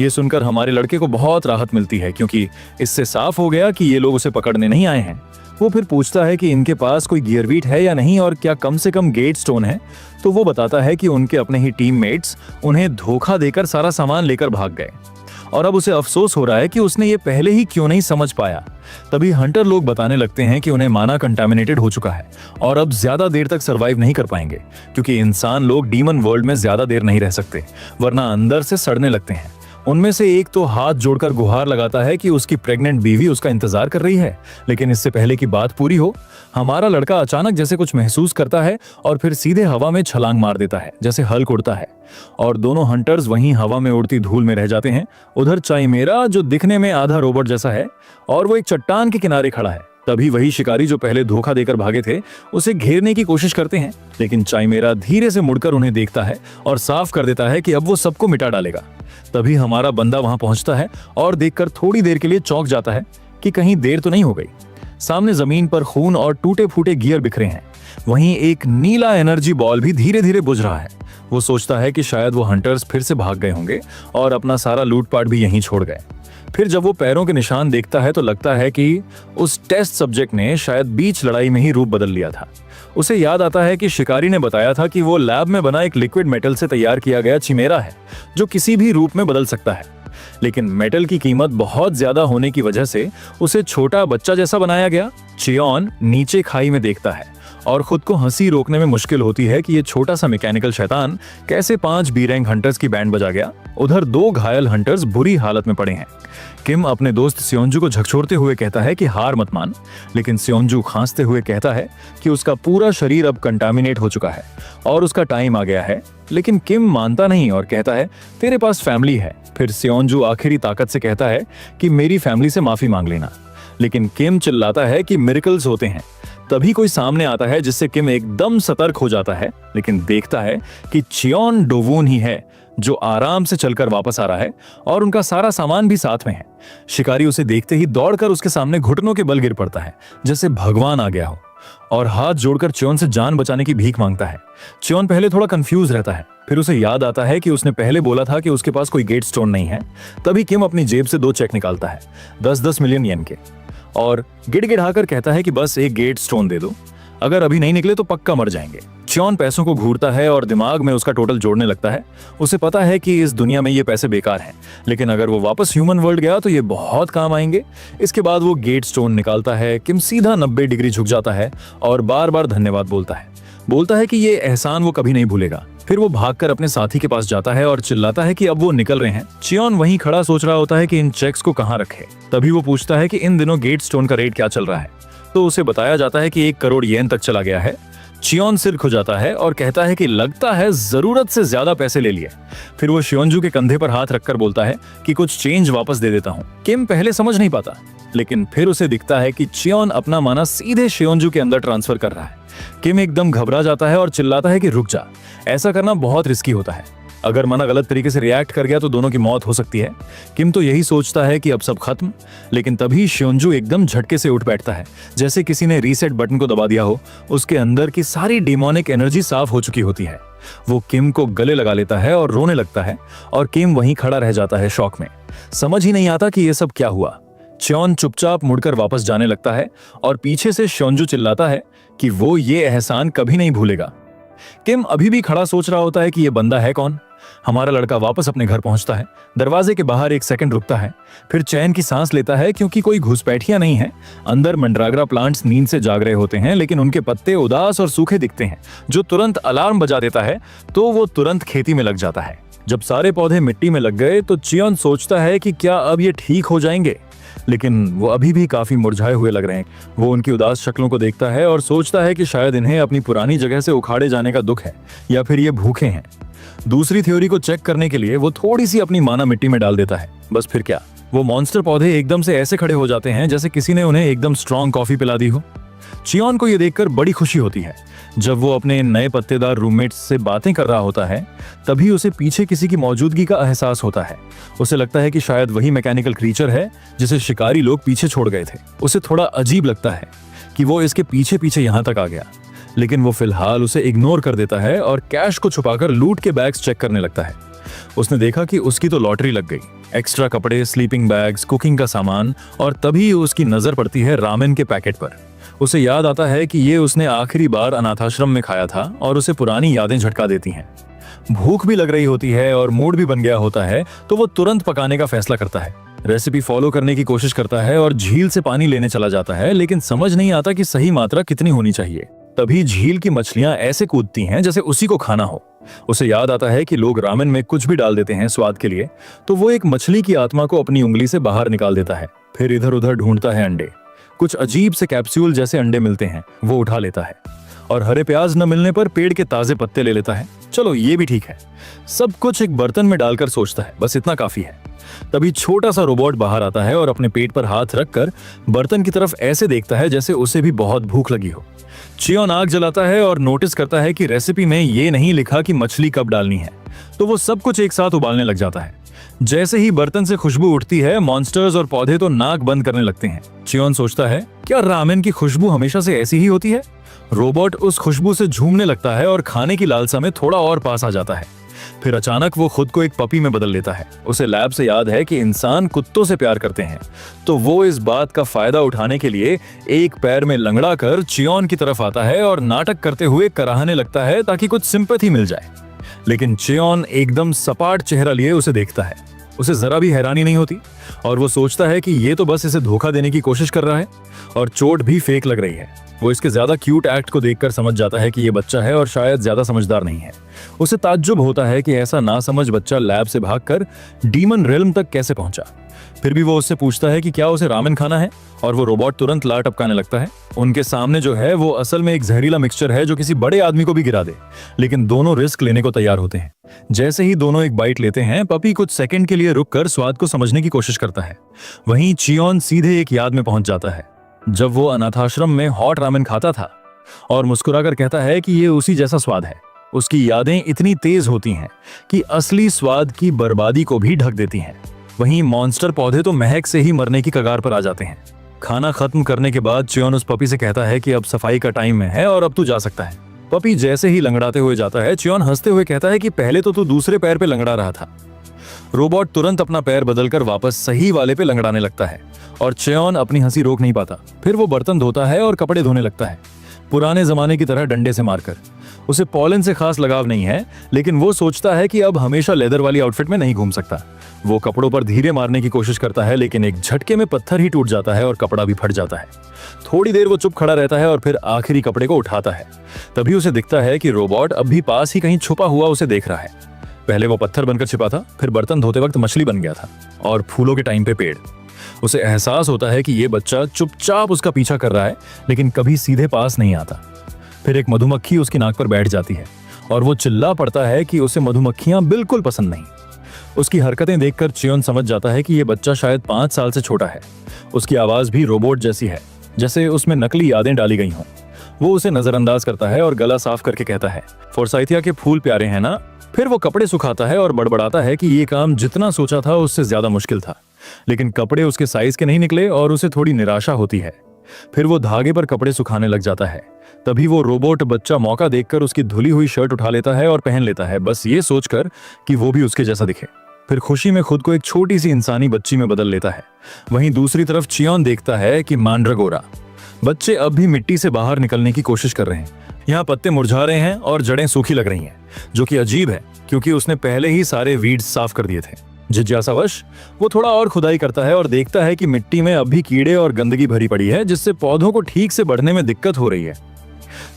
ये सुनकर हमारे लड़के को बहुत राहत मिलती है, क्योंकि इससे साफ हो गया कि ये लोग उसे पकड़ने नहीं आए हैं। वो फिर पूछता है कि इनके पास कोई गियरवीट है या नहीं और क्या कम से कम गेट स्टोन है। तो वो बताता है कि उनके अपने ही टीममेट्स उन्हें धोखा देकर सारा सामान लेकर भाग गए और अब उसे अफसोस हो रहा है कि उसने ये पहले ही क्यों नहीं समझ पाया। तभी हंटर लोग बताने लगते हैं कि उन्हें माना कंटामिनेटेड हो चुका है और अब ज्यादा देर तक सरवाइव नहीं कर पाएंगे, क्योंकि इंसान लोग डीमन वर्ल्ड में ज्यादा देर नहीं रह सकते, वरना अंदर से सड़ने लगते हैं। उनमें से एक तो हाथ जोड़कर गुहार लगाता है कि उसकी प्रेग्नेंट बीवी उसका इंतजार कर रही है। लेकिन इससे पहले कि बात पूरी हो, हमारा लड़का अचानक जैसे कुछ महसूस करता है और फिर सीधे हवा में छलांग मार देता है, जैसे हल्क उड़ता है, और दोनों हंटर्स वहीं हवा में उड़ती धूल में रह जाते हैं। उधर चिमेरा, जो दिखने में आधा रोबोट जैसा है, और वो एक चट्टान के किनारे खड़ा है। तभी वही शिकारी जो पहले धोखा देकर भागे थे उसे घेरने की कोशिश करते हैं, लेकिन चिमेरा धीरे से मुड़कर उन्हें देखता है और साफ कर देता है कि अब वो सबको मिटा डालेगा। तभी हमारा बंदा वहां पहुंचता है और देखकर थोड़ी देर के लिए चौंक जाता है कि कहीं देर तो नहीं हो गई। सामने जमीन पर खून और टूटे फूटे गियर बिखरे हैं। वहीं एक नीला एनर्जी बॉल भी धीरे धीरे बुझ रहा है। वो सोचता है कि शायद वो हंटर्स फिर से भाग गए होंगे और अपना सारा लूटपाट भी यहीं छोड़ गए। फिर जब वो पैरों के निशान देखता है तो लगता है कि उस टेस्ट सब्जेक्ट ने शायद बीच लड़ाई में ही रूप बदल लिया था। उसे याद आता है कि शिकारी ने बताया था कि वो लैब में बना एक लिक्विड मेटल से तैयार किया गया चिमेरा है, जो किसी भी रूप में बदल सकता है। लेकिन मेटल की कीमत बहुत ज्यादा होने की वजह से उसे छोटा बच्चा जैसा बनाया गया। चियोन नीचे खाई में देखता है और खुद को हंसी रोकने में मुश्किल होती है कि ये छोटा सा मैकेनिकल शैतान कैसे 5 बी रैंक हंटर्स की बैंड बजा गया। उधर 2 घायल हंटर्स बुरी हालत में पड़े हैं। किम अपने दोस्त स्योंजू को झकझोरते हुए कहता है कि हार मत मान, लेकिन स्योंजू खांसते हुए कहता है कि उसका पूरा शरीर अब कंटामिनेट हो चुका है और उसका टाइम आ गया है। लेकिन किम मानता नहीं और कहता है तेरे पास फैमिली है। फिर स्योंजू आखिरी ताकत से कहता है कि मेरी फैमिली से माफी मांग लेना, लेकिन किम चिल्लाता है कि मिरेकल्स होते हैं। तभी कोई सामने आता है जिससे किम एकदम सतर्क हो जाता है, लेकिन देखता है कि चियोन डोवून ही है जो आराम से चलकर वापस आ रहा है और उनका सारा सामान भी साथ में है। शिकारी उसे देखते ही दौड़कर उसके सामने घुटनों के बल गिर पड़ता है, जैसे भगवान आ गया हो, और हाथ जोड़कर चियोन से जान बचाने की भीख मांगता है। चियोन पहले थोड़ा कंफ्यूज रहता है, फिर उसे याद आता है कि उसने पहले बोला था कि उसके पास कोई गेट स्टोन नहीं है। तभी किम अपनी जेब से 2 चेक निकालता है, 10-10 मिलियन येन के, और गिड़गिड़ाकर कहता है कि बस एक गेट स्टोन दे दो, अगर अभी नहीं निकले तो पक्का मर जाएंगे। चियोन पैसों को घूरता है और दिमाग में उसका टोटल जोड़ने लगता है। उसे पता है कि इस दुनिया में ये पैसे बेकार हैं, लेकिन अगर वो वापस ह्यूमन वर्ल्ड गया तो ये बहुत काम आएंगे। इसके बाद वो गेट स्टोन निकालता है। किम सीधा 90 डिग्री झुक जाता है और बार बार धन्यवाद बोलता है कि ये एहसान वो कभी नहीं भूलेगा। फिर वो भागकर अपने साथी के पास जाता है और चिल्लाता है कि अब वो निकल रहे हैं। चियोन वहीं खड़ा सोच रहा होता है कि इन चेक्स को कहाँ रखे। तभी वो पूछता है कि इन दिनों गेट स्टोन का रेट क्या चल रहा है। तो उसे बताया जाता है कि 1 करोड़ येन तक चला गया है। चियोन सिर खुजाता है और कहता है कि लगता है जरूरत से ज्यादा पैसे ले लिए। फिर वो शियोंजू के कंधे पर हाथ रखकर बोलता है कि कुछ चेंज वापस दे देता हूँ। किम पहले समझ नहीं पाता, लेकिन फिर उसे दिखता है कि चियोन अपना माना सीधे शियोंजू के अंदर ट्रांसफर कर रहा है। किम एकदम घबरा जाता है और चिल्लाता है कि रुक जा, ऐसा करना बहुत रिस्की होता है। अगर मना गलत तरीके से रिएक्ट कर गया तो दोनों की मौत हो सकती है। किम तो यही सोचता है कि अब सब खत्म, लेकिन तभी शियोंजू एकदम झटके से उठ बैठता है, जैसे किसी ने रीसेट बटन को दबा दिया हो। उसके अंदर की सारी डिमोनिक एनर्जी साफ हो चुकी होती है। वो किम को गले लगा लेता है और रोने लगता है, और किम वहीं खड़ा रह जाता है शॉक में। समझ ही नहीं आता कि ये सब क्या हुआ। चियोन चुपचाप मुड़कर वापस जाने लगता है और पीछे से शियोंजू चिल्लाता है कि वो ये एहसान कभी नहीं भूलेगा। किम अभी भी खड़ा सोच रहा होता है कि ये बंदा है कौन। हमारा लड़का वापस अपने घर पहुंचता है। दरवाजे के बाहर 1 सेकंड रुकता है, फिर चैन की सांस लेता है, क्योंकि कोई घुसपैठिया नहीं है। अंदर मंड्रागरा प्लांट्स नींद से जाग रहे होते हैं, लेकिन उनके पत्ते उदास और सूखे दिखते हैं, जो तुरंत अलार्म बजा देता है। तो वो तुरंत खेती में लग जाता है। जब सारे पौधे मिट्टी में लग गए तो चियोन सोचता है कि क्या अब ये ठीक हो जाएंगे, लेकिन वो अभी भी काफी मुरझाए हुए लग रहे हैं। वो उनकी उदास शक्लों को देखता है और सोचता है कि शायद इन्हें अपनी पुरानी जगह से उखाड़े जाने का दुख है, या फिर ये भूखे हैं। दूसरी थ्योरी को चेक करने के लिए वो थोड़ी सी अपनी माना मिट्टी में डाल देता है। बस फिर क्या, वो मॉन्स्टर पौधे एकदम से ऐसे खड़े हो जाते हैं जैसे किसी ने उन्हें एकदम स्ट्रॉन्ग कॉफी पिला दी हो। चियोन को यह देखकर बड़ी खुशी होती है। जब वो अपने नए पत्तेदार रूममेट्स से बातें कर रहा होता है तभी उसे पीछे किसी की मौजूदगी का एहसास होता है। उसे लगता है कि शायद वही मैकेनिकल क्रीचर है जिसे शिकारी लोग पीछे छोड़ गए थे। उसे थोड़ा अजीब लगता है कि वो इसके पीछे पीछे यहाँ तक आ गया, लेकिन वो फिलहाल उसे इग्नोर कर देता है और कैश को छुपाकर लूट के बैग्स चेक करने लगता है। उसने देखा कि उसकी तो लॉटरी लग गई, एक्स्ट्रा कपड़े, स्लीपिंग बैग्स, कुकिंग का सामान, और तभी उसकी नजर पड़ती है रामेन के पैकेट पर। उसे याद आता है कि ये उसने आखिरी बार अनाथाश्रम में खाया था और उसे पुरानी यादें झटका देती हैं। भूख भी लग रही होती है और मूड भी बन गया होता है, तो वो तुरंत पकाने का फैसला करता है। रेसिपी फॉलो करने की कोशिश करता है और झील से पानी लेने चला जाता है, लेकिन समझ नहीं आता कि सही मात्रा कितनी होनी चाहिए। तभी झील की मछलियां ऐसे कूदती हैं जैसे उसी को खाना हो। उसे याद आता है कि लोग रामेन में कुछ भी डाल देते हैं स्वाद के लिए, तो वो एक मछली की आत्मा को अपनी उंगली से बाहर निकाल देता है। फिर इधर उधर ढूंढता है अंडे। कुछ अजीब से कैप्सूल जैसे अंडे मिलते हैं, वो उठा लेता है और हरे प्याज न मिलने पर पेड़ के ताजे पत्ते ले लेता है। चलो ये भी ठीक है। सब कुछ एक बर्तन में डालकर सोचता है बस इतना काफी है। तभी छोटा सा रोबोट बाहर आता है और अपने पेट पर हाथ रखकर बर्तन की तरफ ऐसे देखता है जैसे उसे भी बहुत भूख लगी हो। चियोन आग जलाता है और नोटिस करता है कि रेसिपी में ये नहीं लिखा कि मछली कब डालनी है, तो वो सब कुछ एक साथ उबालने लग जाता है। जैसे ही बर्तन से खुशबू उठती है, मॉन्स्टर्स और पौधे तो नाक बंद करने लगते हैं। चियोन सोचता है, क्या रामेन की खुशबू हमेशा से ऐसी ही होती है? रोबोट उस खुशबू से झूमने लगता है और खाने की लालसा में थोड़ा और पास आ जाता है। फिर अचानक वो खुद को एक पपी में बदल लेता है। उसे लैब से याद है कि इंसान कुत्तों से प्यार करते हैं, तो वो इस बात का फायदा उठाने के लिए एक पैर में लंगड़ा कर चियोन की तरफ आता है और नाटक करते हुए कराहने लगता है ताकि कुछ सिंपैथी मिल जाए। लेकिन चियोन एकदम सपाट चेहरा लिए उसे देखता है। उसे जरा भी हैरानी नहीं होती और वो सोचता है कि ये तो बस इसे धोखा देने की कोशिश कर रहा है और चोट भी फेक लग रही है। वो इसके ज्यादा क्यूट एक्ट को देखकर समझ जाता है कि ये बच्चा है और शायद ज्यादा समझदार नहीं है। उसे ताज्जुब होता है कि ऐसा नासमझ बच्चा लैब से भागकर डीमन रेल्म तक कैसे पहुंचा। फिर भी वो उससे पूछता है कि क्या उसे रामेन खाना है, और वो रोबोट तुरंत लार टपकाने लगता है। उनके सामने जो है वो असल में एक जहरीला मिक्सचर है जो किसी बड़े आदमी को भी गिरा दे, लेकिन दोनों रिस्क लेने को तैयार होते हैं। जैसे ही दोनों एक बाइट लेते हैं, पपी कुछ सेकंड के लिए रुककर स्वाद को समझने की कोशिश करता है। वहीं चियोन सीधे एक याद में पहुंच जाता है, जब वो अनाथाश्रम में हॉट रामेन खाता था, और मुस्कुराकर कहता है कि ये उसी जैसा स्वाद है। उसकी यादें इतनी तेज होती हैं कि असली स्वाद की बर्बादी को भी ढक देती हैं। वहीं मॉन्स्टर पौधे तो महक से ही मरने की कगार पर आ जाते हैं। खाना खत्म करने के बाद चियोन उस पपी से कहता है कि अब सफाई का टाइम है और अब तू जा सकता है। पपी जैसे ही लंगड़ाते हुए जाता है, चियोन हंसते हुए कहता है कि पहले तो तू दूसरे पैर पे लंगड़ा रहा था। रोबोट तुरंत अपना पैर बदलकर वापस सही वाले पे लंगड़ाने लगता है और चियोन अपनी हंसी रोक नहीं पाता। फिर वो बर्तन धोता है और कपड़े धोने लगता है, पुराने जमाने की तरह डंडे से मारकर। उसे पॉलन से खास लगाव नहीं है, लेकिन वो सोचता है कि अब हमेशा लेदर वाली आउटफिट में नहीं घूम सकता। वो कपड़ों पर धीरे मारने की कोशिश करता है, लेकिन एक झटके में पत्थर ही टूट जाता है और कपड़ा भी फट जाता है। थोड़ी देर वो चुप खड़ा रहता है और फिर आखिरी कपड़े को उठाता है। तभी उसे दिखता है कि रोबोट अब भी पास ही कहीं छुपा हुआ उसे देख रहा है। पहले वो पत्थर बनकर छिपा था, फिर बर्तन धोते वक्त मछली बन गया था, और फूलों के टाइम पे पेड़। उसे एहसास होता है कि ये बच्चा चुपचाप उसका पीछा कर रहा है, लेकिन कभी सीधे पास नहीं आता। फिर एक मधुमक्खी उसकी नाक पर बैठ जाती है और वो चिल्ला पड़ता है कि उसे मधुमक्खियां बिल्कुल पसंद नहीं। उसकी हरकतें देखकर चियोन समझ जाता है कि ये बच्चा शायद 5 साल से छोटा है। उसकी आवाज भी रोबोट जैसी है, जैसे उसमें नकली यादें डाली गई हों। वो उसे नजरअंदाज करता है और गला साफ करके कहता है, फोर्साइथिया के फूल प्यारे हैं ना। फिर वो कपड़े सुखाता है और बड़बड़ाता है कि ये काम जितना सोचा था उससे ज्यादा मुश्किल था, लेकिन कपड़े उसके साइज के नहीं निकले और उसे थोड़ी निराशा होती है। फिर वो धागे पर कपड़े सुखाने लग जाता है। तभी वो रोबोट बच्चा मौका देखकर उसकी धुली हुई शर्ट उठा लेता है और पहन लेता है, बस ये सोचकर कि वो भी उसके जैसा दिखे। फिर खुशी में खुद को एक छोटी सी इंसानी बच्ची में बदल लेता है। वहीं दूसरी तरफ चियोन देखता है कि मांड्रागोरा बच्चे अब भी मिट्टी से बाहर निकलने की कोशिश कर रहे हैं। यहाँ पत्ते मुरझा रहे हैं और जड़ें सूखी लग रही हैं, जो कि अजीब है क्योंकि उसने पहले ही सारे वीड्स साफ कर दिए थे। जिज्ञासावश वो थोड़ा और खुदाई करता है और देखता है कि मिट्टी में अब भी कीड़े और गंदगी भरी पड़ी है, जिससे पौधों को ठीक से बढ़ने में दिक्कत हो रही है।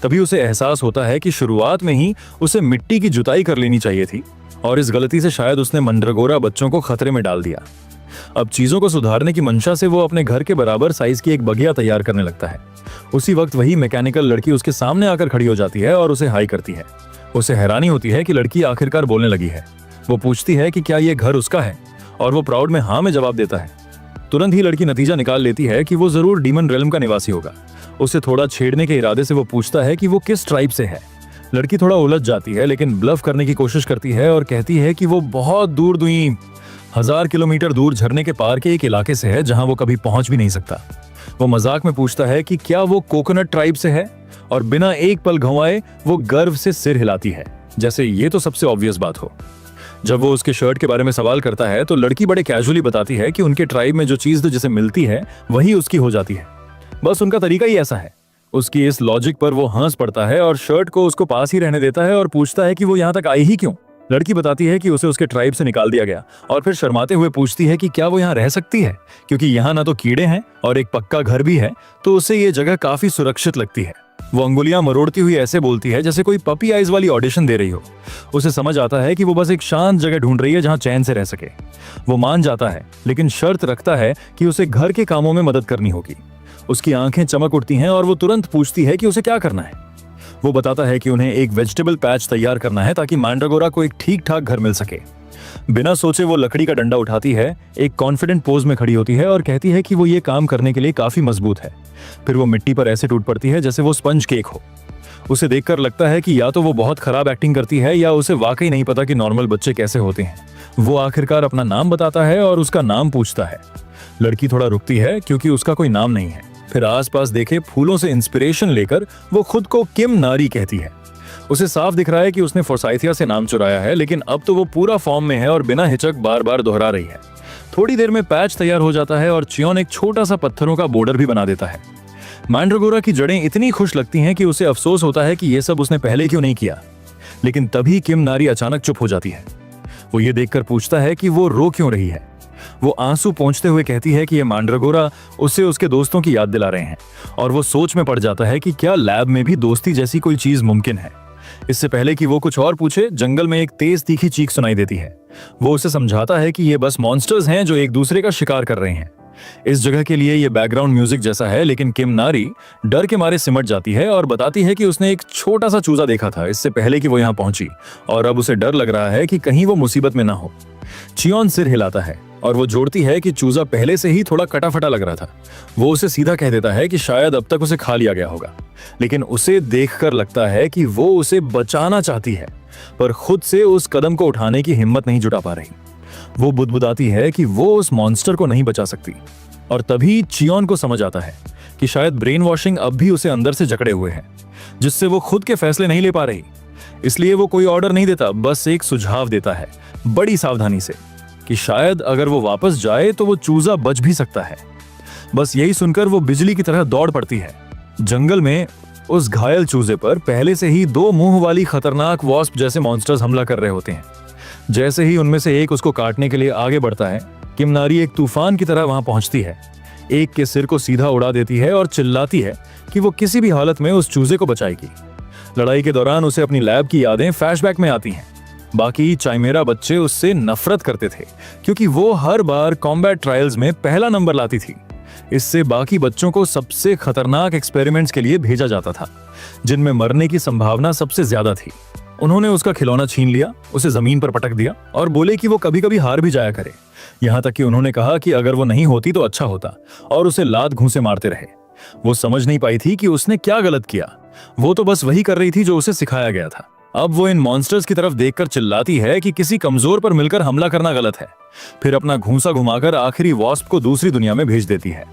तभी उसे एहसास होता है कि शुरुआत में ही उसे मिट्टी की जुताई कर लेनी चाहिए थी, और इस गलती से शायद उसने मंड्रागोरा बच्चों को खतरे में डाल दिया। अब चीजों को सुधारने की मंशा से वो अपने घर के बराबर साइज की एक बगिया तैयार करने लगता है। उसी वक्त वही मैकेनिकल लड़की उसके सामने आकर खड़ी हो जाती है और उसे हाई करती है। उसे हैरानी होती है कि लड़की आखिरकार बोलने लगी है। वो पूछती है कि क्या ये घर उसका है, और वो प्राउड में हाँ में जवाब देता है। तुरंत ही लड़की नतीजा निकाल लेती है कि वो जरूर डीमन रेलम का निवासी होगा। उसे थोड़ा छेड़ने के इरादे से वो पूछता है कि वो किस ट्राइब से है। लड़की थोड़ा उलझ जाती है, लेकिन ब्लफ करने की कोशिश करती है और कहती है कि वो बहुत दूर 1000 किलोमीटर दूर झरने के पार के एक इलाके से है जहां वो कभी पहुंच भी नहीं सकता। वो मजाक में पूछता है कि क्या वो कोकोनट ट्राइब से है, और बिना एक पल घुमाए वो गर्व से सिर हिलाती है, जैसे ये तो सबसे ऑब्वियस बात हो। जब वो उसके शर्ट के बारे में सवाल करता है तो लड़की बड़े कैजुअली बताती है कि उनके ट्राइब में जो चीज तो जिसे मिलती है वही उसकी हो जाती है। बस उनका तरीका ही ऐसा है। उसकी इस लॉजिक पर वो हंस पड़ता है और शर्ट को उसको पास ही रहने देता है और पूछता है कि वो यहाँ तक आई ही क्यों। लड़की बताती है कि उसे उसके ट्राइब से निकाल दिया गया, और फिर शर्माते हुए पूछती है कि क्या वो यहाँ रह सकती है, क्योंकि यहाँ ना तो कीड़े हैं और एक पक्का घर भी है, तो उसे ये जगह काफी सुरक्षित लगती है। वो अंगुलियां मरोड़ती हुई ऐसे बोलती है जैसे कोई पपी आइज वाली ऑडिशन दे रही हो। उसे समझ आता है कि वो बस एक शांत जगह ढूंढ रही है जहां चैन से रह सके। वो मान जाता है, लेकिन शर्त रखता है कि उसे घर के कामों में मदद करनी होगी। उसकी आंखें चमक उठती हैं और वो तुरंत पूछती है कि उसे क्या करना है। वो बताता है कि उन्हें एक वेजिटेबल पैच तैयार करना है ताकि मैंड्रागोरा को एक ठीक ठाक घर मिल सके। बिना सोचे वो लकड़ी का डंडा उठाती है, एक कॉन्फिडेंट पोज में खड़ी होती है और कहती है कि वो ये काम करने के लिए काफी मजबूत है। फिर वो मिट्टी पर ऐसे टूट पड़ती है जैसे वो स्पंज केक हो। उसे देखकर लगता है कि या तो वो बहुत खराब एक्टिंग करती है या उसे वाकई नहीं पता कि नॉर्मल बच्चे कैसे होते हैं। वो आखिरकार अपना नाम बताता है और उसका नाम पूछता है। लड़की थोड़ा रुकती है क्योंकि उसका कोई नाम नहीं है। फिर आसपास देखे फूलों से इंस्पिरेशन लेकर वो खुद को किम नारी कहती है। उसे साफ दिख रहा है कि उसने फोर्साइथिया से नाम चुराया है, लेकिन अब तो वो पूरा फॉर्म में है और बिना हिचक बार बार दोहरा रही है। थोड़ी देर में पैच तैयार हो जाता है और चियोन एक छोटा सा पत्थरों का बॉर्डर भी बना देता है। मैंड्रागोरा की जड़ें इतनी खुश लगती हैं कि उसे अफसोस होता है कि ये सब उसने पहले क्यों नहीं किया। लेकिन तभी किम नारी अचानक चुप हो जाती है। वो ये देखकर पूछता है कि वो रो क्यों रही है। वो आंसू पोंछते हुए कहती है कि ये मैंड्रागोरा उसे उसके दोस्तों की याद दिला रहे हैं, और वो सोच में पड़ जाता है कि क्या लैब में भी दोस्ती जैसी कोई चीज मुमकिन है। इससे पहले कि वो कुछ और पूछे, जंगल में एक तेज तीखी चीख सुनाई देती है। वो उसे समझाता है कि ये बस मॉन्स्टर्स हैं जो एक दूसरे का शिकार कर रहे हैं। इस जगह के लिए ये बैकग्राउंड म्यूजिक जैसा है, लेकिन किम नारी डर के मारे सिमट जाती है और बताती है कि उसने एक छोटा सा चूजा देखा था इससे पहले कि वो यहाँ पहुंची, और अब उसे डर लग रहा है कि कहीं वो मुसीबत में ना हो। चियोन सिर हिलाता है और वो जोड़ती है कि चूजा पहले से ही थोड़ा कटा-फटा लग रहा था। वो उसे सीधा कह देता है कि शायद अब तक उसे खा लिया गया होगा, लेकिन उसे देखकर लगता है कि वो उसे बचाना चाहती है, पर खुद से उस कदम को उठाने की हिम्मत नहीं जुटा पा रही। वो बुदबुदाती है कि वो उस मॉन्स्टर को नहीं बचा सकती, और तभी चियोन को समझ आता है कि शायद ब्रेन वॉशिंग अब भी उसे अंदर से जकड़े हुए है, जिससे वो खुद के फैसले नहीं ले पा रही। इसलिए वो कोई ऑर्डर नहीं देता, बस एक सुझाव देता है बड़ी सावधानी से कि शायद अगर वो वापस जाए तो वो चूजा बच भी सकता है। बस यही सुनकर वो बिजली की तरह दौड़ पड़ती है। जंगल में उस घायल चूजे पर पहले से ही 2 मुंह वाली खतरनाक वॉस्प जैसे मॉन्स्टर्स हमला कर रहे होते हैं। जैसे ही उनमें से एक उसको काटने के लिए आगे बढ़ता है, किम नारी एक तूफान की तरह वहां पहुंचती है, एक के सिर को सीधा उड़ा देती है और चिल्लाती है कि वो किसी भी हालत में उस चूजे को बचाएगी। लड़ाई के दौरान उसे अपनी लैब की यादें फ्लैशबैक में आती हैं। बाकी चाइमेरा बच्चे उससे नफरत करते थे क्योंकि वो हर बार कॉम्बैट ट्रायल्स में पहला नंबर लाती थी। इससे बाकी बच्चों को सबसे खतरनाक एक्सपेरिमेंट्स के लिए भेजा जाता था, जिनमें मरने की संभावना सबसे ज्यादा थी। उन्होंने उसका खिलौना छीन लिया, उसे जमीन पर पटक दिया और बोले कि वो कभी कभी हार भी जाया करे। यहाँ तक कि उन्होंने कहा कि अगर वो नहीं होती तो अच्छा होता, और उसे लात घूंसे मारते रहे। वो समझ नहीं पाई थी कि उसने क्या गलत किया। वो तो बस वही कर रही थी जो उसे सिखाया गया था। अब वो इन मॉन्स्टर्स की तरफ देखकर चिल्लाती है कि किसी कमजोर पर मिलकर हमला करना गलत है, फिर अपना घूंसा घुमाकर आखिरी वॉस्प को दूसरी दुनिया में भेज देती है।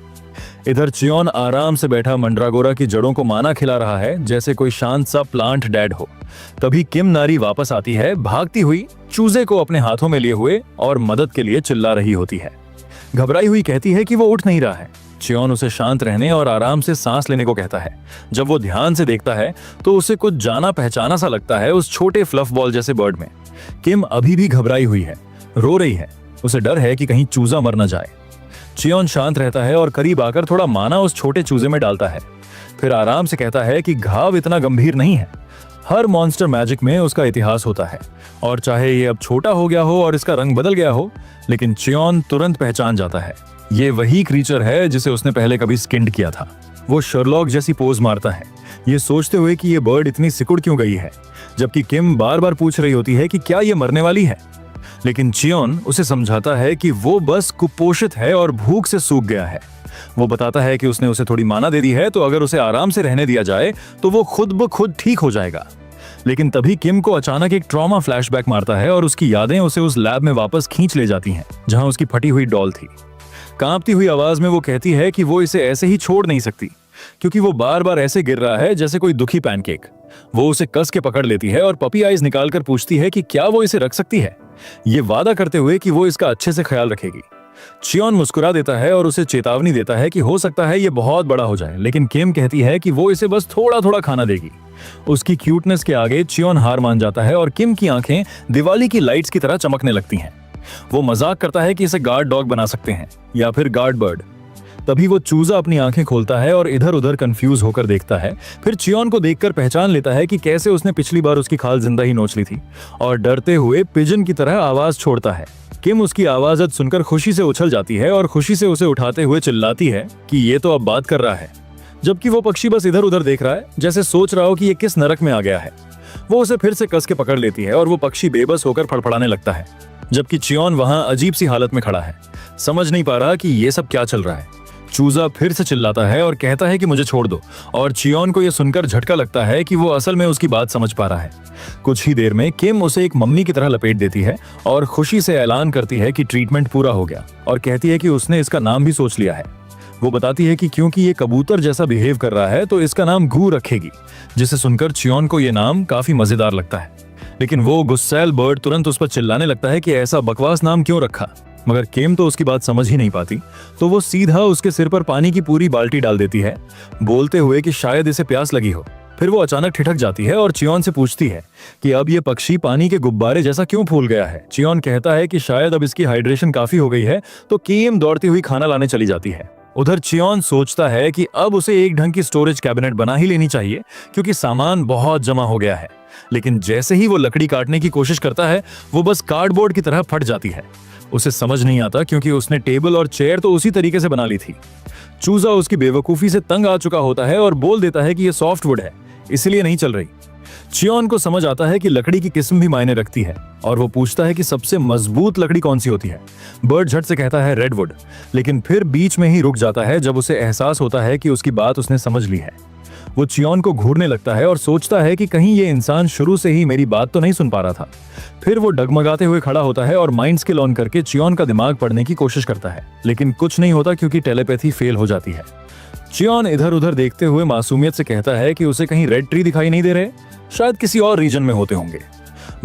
इधर चियोन आराम से बैठा मंड्रागोरा की जड़ों को माना खिला रहा है जैसे कोई शांत सा प्लांट डैड हो। तभी किम नारी वापस आती है, भागती हुई, चूजे को अपने हाथों में लिए हुए, और मदद के लिए चिल्ला रही होती है। घबराई हुई कहती है कि वो उठ नहीं रहा है। चियोन उसे शांत रहने और आराम से सांस लेने को कहता है। जब वो ध्यान से देखता है तो उसे कुछ जाना पहचाना सा लगता है उस छोटे फ्लफ बॉल जैसे बर्ड में। किम अभी भी घबराई हुई है, रो रही है। उसे डर है कि कहीं चूजा मर न जाए। चियोन शांत रहता है और करीब आकर थोड़ा माना उस छोटे चूजे में डालता है। फिर आराम से कहता है कि घाव इतना गंभीर नहीं है। हर मॉन्स्टर मैजिक में उसका इतिहास होता है, और चाहे ये अब छोटा हो गया हो और इसका रंग बदल गया हो, लेकिन चियोन तुरंत पहचान जाता है ये वही क्रीचर है जिसे उसने पहले कभी स्किन्ड किया था। वो शर्लॉक जैसी पोज मारता है, ये सोचते हुए कि ये बर्ड इतनी सिकुड़ क्यों गई है, जबकि किम बार बार पूछ रही होती है कि क्या ये मरने वाली है। लेकिन चियोन उसे समझाता है कि वो बस कुपोषित है और भूख से सूख गया है। वो बताता है कि उसने उसे थोड़ी माना दे दी है, तो अगर उसे आराम से रहने दिया जाए तो वो खुद ब खुद ठीक हो जाएगा। लेकिन तभी किम को अचानक एक ट्रॉमा फ्लैशबैक मारता है और उसकी यादें उसे उस लैब में वापस खींच ले जाती हैं जहां उसकी फटी हुई डॉल थी। कांपती हुई आवाज में वो कहती है कि वो इसे ऐसे ही छोड़ नहीं सकती, क्योंकि वो बार बार ऐसे गिर रहा है जैसे कोई दुखी पैनकेक। वो उसे कस के पकड़ लेती है और पपी आइज निकालकर पूछती है कि क्या वो इसे रख सकती है, ये वादा करते हुए कि वो इसका अच्छे से ख्याल रखेगी। चियोन मुस्कुरा देता है और उसे चेतावनी देता है कि हो सकता है ये बहुत बड़ा हो जाए, लेकिन किम कहती है कि वो इसे बस थोड़ा थोड़ा खाना देगी। उसकी क्यूटनेस के आगे चियोन हार मान जाता है और किम की आंखें दिवाली की लाइट्स की तरह चमकने लगती हैं। वो मजाक करता है कि इसे गार्ड डॉग बना सकते हैं या फिर गार्ड बर्ड। तभी वो चूजा अपनी आंखें खोलता है और इधर उधर कंफ्यूज होकर देखता है। फिर चियोन को देखकर पहचान लेता है कि कैसे उसने पिछली बार उसकी खाल जिंदा ही नोच ली थी, और डरते हुए पिजन की तरह आवाज छोड़ता है। किम उसकी आवाज सुनकर खुशी से उछल जाती है और खुशी से उसे उठाते हुए चिल्लाती है कि ये तो अब बात कर रहा है, जबकि वो पक्षी बस इधर उधर देख रहा है, जैसे सोच रहा हो कि ये किस नरक में आ गया है। वो उसे फिर से कस के पकड़ लेती है और वो पक्षी बेबस होकर फड़फड़ाने लगता है, जबकि चियोन वहां अजीब सी हालत में खड़ा है, समझ नहीं पा रहा कि ये सब क्या चल रहा है। चूजा फिर से चिल्लाता है और कहता है कि मुझे छोड़ दो, और चियोन को यह सुनकर झटका लगता है कि वो असल में उसकी बात समझ पा रहा है। कुछ ही देर में किम उसे एक मम्मी की तरह लपेट देती है और खुशी से ऐलान करती है कि ट्रीटमेंट पूरा हो गया, और कहती है कि उसने इसका नाम भी सोच लिया है। वो बताती है कि क्योंकि ये कबूतर जैसा बिहेव कर रहा है तो इसका नाम गू रखेगी, जिसे सुनकर चियोन को ये नाम काफी मजेदार लगता है। लेकिन वो गुस्सैल बर्ड तुरंत उस पर चिल्लाने लगता है कि ऐसा बकवास नाम क्यों रखा। मगर किम तो उसकी बात समझ ही नहीं पाती, तो वो सीधा उसके सिर पर पानी की पूरी बाल्टी डाल देती है, बोलते हुए कि शायद इसे प्यास लगी हो। फिर वो अचानक ठिठक जाती है और चियोन से पूछती है कि अब ये पक्षी पानी के गुब्बारे जैसा क्यों फूल गया है। चियोन कहता है कि शायद अब इसकी हाइड्रेशन काफी हो गई है, तो किम दौड़ती हुई खाना लाने चली जाती है। उधर चियोन सोचता है कि अब उसे एक ढंग की स्टोरेज कैबिनेट बना ही लेनी चाहिए, क्योंकि सामान बहुत जमा हो गया है। लेकिन जैसे ही वो लकड़ी काटने की कोशिश करता है, वो बस कार्डबोर्ड की तरह फट जाती है। उसे समझ नहीं आता, क्योंकि उसने टेबल और चेयर तो उसी तरीके से बना ली थी। चूजा उसकी बेवकूफी से तंग आ चुका होता है और बोल देता है कि यह सॉफ्टवुड है, इसलिए नहीं चल रही। चियोन को समझ आता है कि लकड़ी की किस्म भी मायने रखती है, और वो पूछता है कि सबसे मजबूत लकड़ी कौन सी होती है। बर्ड झट से कहता है रेडवुड, लेकिन फिर बीच में ही रुक जाता है जब उसे एहसास होता है कि उसकी बात उसने समझ ली है। वो चियोन को घूरने लगता है और सोचता है कि कहीं ये इंसान शुरू से ही मेरी बात तो नहीं सुन पा रहा था। फिर वो डगमगाते हुए खड़ा होता है और माइंड स्किल ऑन करके चियोन का दिमाग पढ़ने की कोशिश करता है, लेकिन कुछ नहीं होता, क्योंकि टेलीपैथी फेल हो जाती है। चियोन इधर उधर देखते हुए मासूमियत से कहता है कि उसे कहीं रेड ट्री दिखाई नहीं दे रहे, शायद किसी और रीजन में होते होंगे।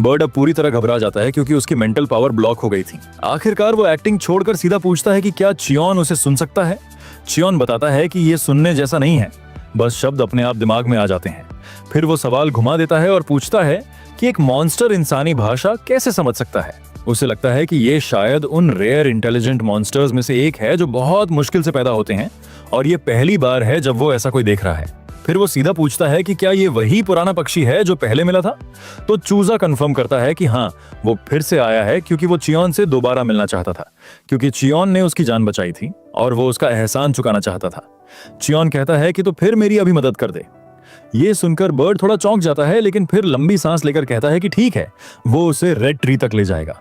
बर्ड अब पूरी तरह घबरा जाता है, क्योंकि उसकी मेंटल पावर ब्लॉक हो गई थी। आखिरकार वो एक्टिंग छोड़कर सीधा पूछता है कि क्या चियोन उसे सुन सकता है। चियोन बताता है कि ये सुनने जैसा नहीं है, बस शब्द अपने आप दिमाग में आ जाते हैं। फिर वो सवाल घुमा देता है और पूछता है कि एक मॉन्स्टर इंसानी भाषा कैसे समझ सकता है। उसे लगता है कि ये शायद उन रेयर इंटेलिजेंट मॉन्स्टर्स में से एक है जो बहुत मुश्किल से पैदा होते हैं, और ये पहली बार है जब वो ऐसा कोई देख रहा है। फिर वो सीधा पूछता है कि क्या ये वही पुराना पक्षी है जो पहले मिला था। तो चूजा कंफर्म करता है कि हाँ, वो फिर से आया है, क्योंकि वो चियोन से दोबारा मिलना चाहता था, क्योंकि चियोन ने उसकी जान बचाई थी और वो उसका एहसान चुकाना चाहता था। चियोन कहता है कि तो फिर मेरी अभी मदद कर दे। ये सुनकर बर्ड थोड़ा चौंक जाता है, लेकिन फिर लंबी सांस लेकर कहता है कि ठीक है, वो उसे रेड ट्री तक ले जाएगा।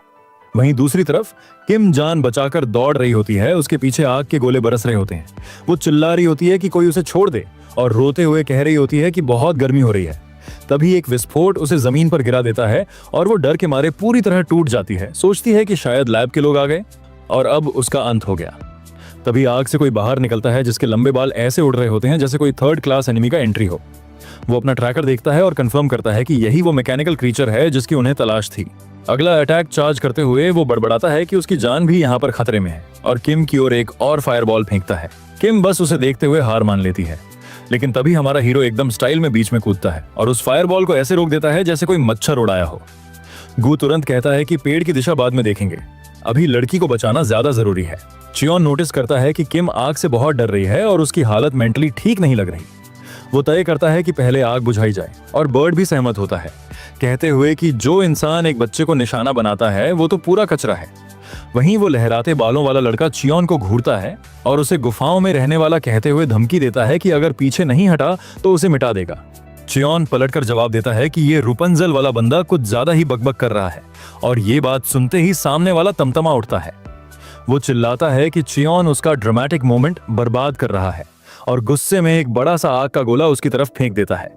वहीं दूसरी तरफ किम जान बचाकर दौड़ रही होती है, उसके पीछे आग के गोले बरस रहे होते हैं। वो चिल्ला रही होती है कि कोई उसे छोड़ दे, और रोते हुए कह रही होती है कि बहुत गर्मी हो रही है। तभी एक विस्फोट उसे जमीन पर गिरा देता है और वो डर के मारे पूरी तरह टूट जाती है। सोचती है कि शायद लैब के लोग आ गए और अब उसका अंत हो गया। तभी आग से कोई बाहर निकलता है, जिसके लंबे बाल ऐसे उड़ रहे होते हैं जैसे कोई थर्ड क्लास एनिमी का एंट्री हो। वो अपना ट्रैकर देखता है और कंफर्म करता है कि यही वो मैकेनिकल क्रीचर है जिसकी उन्हें तलाश थी। अगला अटैक चार्ज करते हुए वो बड़बड़ाता है कि उसकी जान भी यहाँ पर खतरे में है, और किम की ओर एक और फायरबॉल फेंकता है। किम बस उसे देखते हुए हार मान लेती है, लेकिन तभी हमारा हीरो एकदम स्टाइल में बीच में कूदता है और उस फायरबॉल को ऐसे रोक देता है जैसे कोई मच्छर उड़ाया हो। गू तुरंत कहता है कि पेड़ की दिशा बाद में देखेंगे, अभी लड़की को बचाना ज्यादा जरूरी है। चियोन नोटिस करता है कि किम आग से बहुत डर रही है और उसकी हालत मेंटली ठीक नहीं लग रही। वो तय करता है कि पहले आग बुझाई जाए, और बर्ड भी सहमत होता है, कहते हुए कि जो इंसान एक बच्चे को निशाना बनाता है वो तो पूरा कचरा है। वहीं वो लहराते बालों वाला लड़का चियोन को घूरता है और उसे गुफाओं में रहने वाला कहते हुए धमकी देता है कि अगर पीछे नहीं हटा तो उसे मिटा देगा। चियोन पलटकर जवाब देता है कि ये रुपंजल वाला बंदा कुछ ज्यादा ही बकबक कर रहा है और ये बात सुनते ही सामने वाला तमतमा उठता है। वो चिल्लाता है कि चियोन उसका ड्रामेटिक मोमेंट बर्बाद कर रहा है और गुस्से में एक बड़ा सा आग का गोला उसकी तरफ फेंक देता है।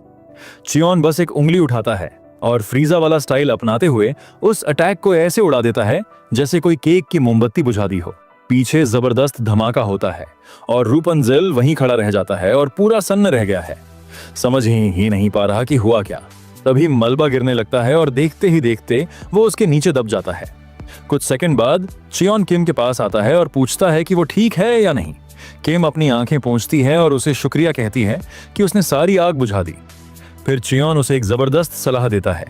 चियोन बस एक उंगली उठाता है और फ्रीजा वाला स्टाइल अपनाते हुए उस अटैक को ऐसे उड़ा देता है जैसे कोई केक की मोमबत्ती बुझा दी हो। पीछे जबरदस्त धमाका होता है और रूपंजल वहीं खड़ा रह जाता है और पूरा सन्न रह गया है, समझ ही नहीं पा रहा कि हुआ क्या। तभी मलबा गिरने लगता है और देखते ही देखते वो उसके नीचे दब जाता है। कुछ सेकंड बाद चियोन किम के पास आता है और पूछता है कि वो ठीक है या नहीं। किम अपनी आंखें पोंछती है और उसे शुक्रिया कहती है कि उसने सारी आग बुझा दी। फिर चियोन उसे एक जबरदस्त सलाह देता है,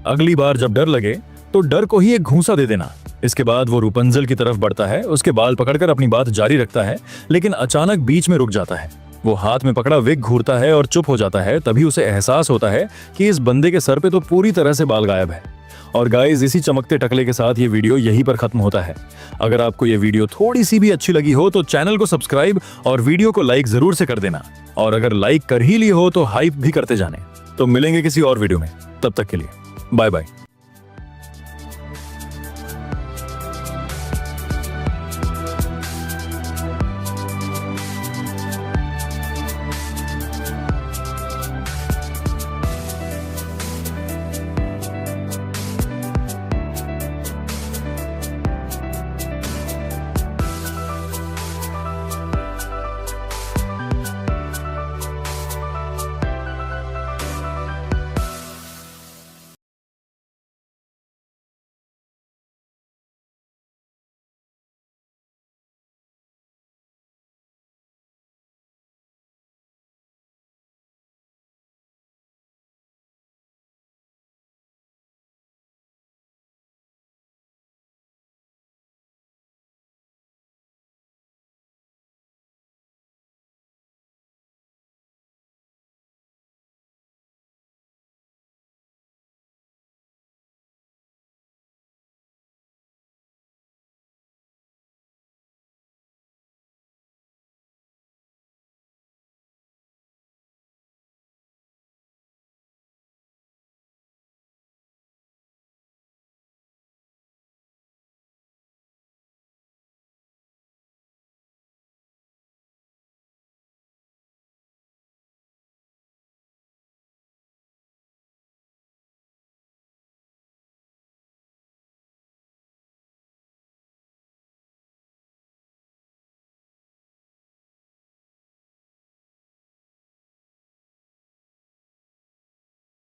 अगली बार जब डर लगे तो डर को ही एक घूंसा दे देना। इसके बाद वो रूपंजल की तरफ बढ़ता है, उसके बाल पकड़कर अपनी बात जारी रखता है, लेकिन अचानक बीच में रुक जाता है। वो हाथ में पकड़ा विग घूरता है और चुप हो जाता है। तभी उसे एहसास होता है कि इस बंदे के सर पे तो पूरी तरह से बाल गायब है। और गाइस, इसी चमकते टकले के साथ ये वीडियो यहीं पर खत्म होता है। अगर आपको ये वीडियो थोड़ी सी भी अच्छी लगी हो तो चैनल को सब्सक्राइब और वीडियो को लाइक जरूर से कर देना, और अगर लाइक कर ही लिए हो तो हाइप भी करते जाने। तो मिलेंगे किसी और वीडियो में, तब तक के लिए बाय बाय।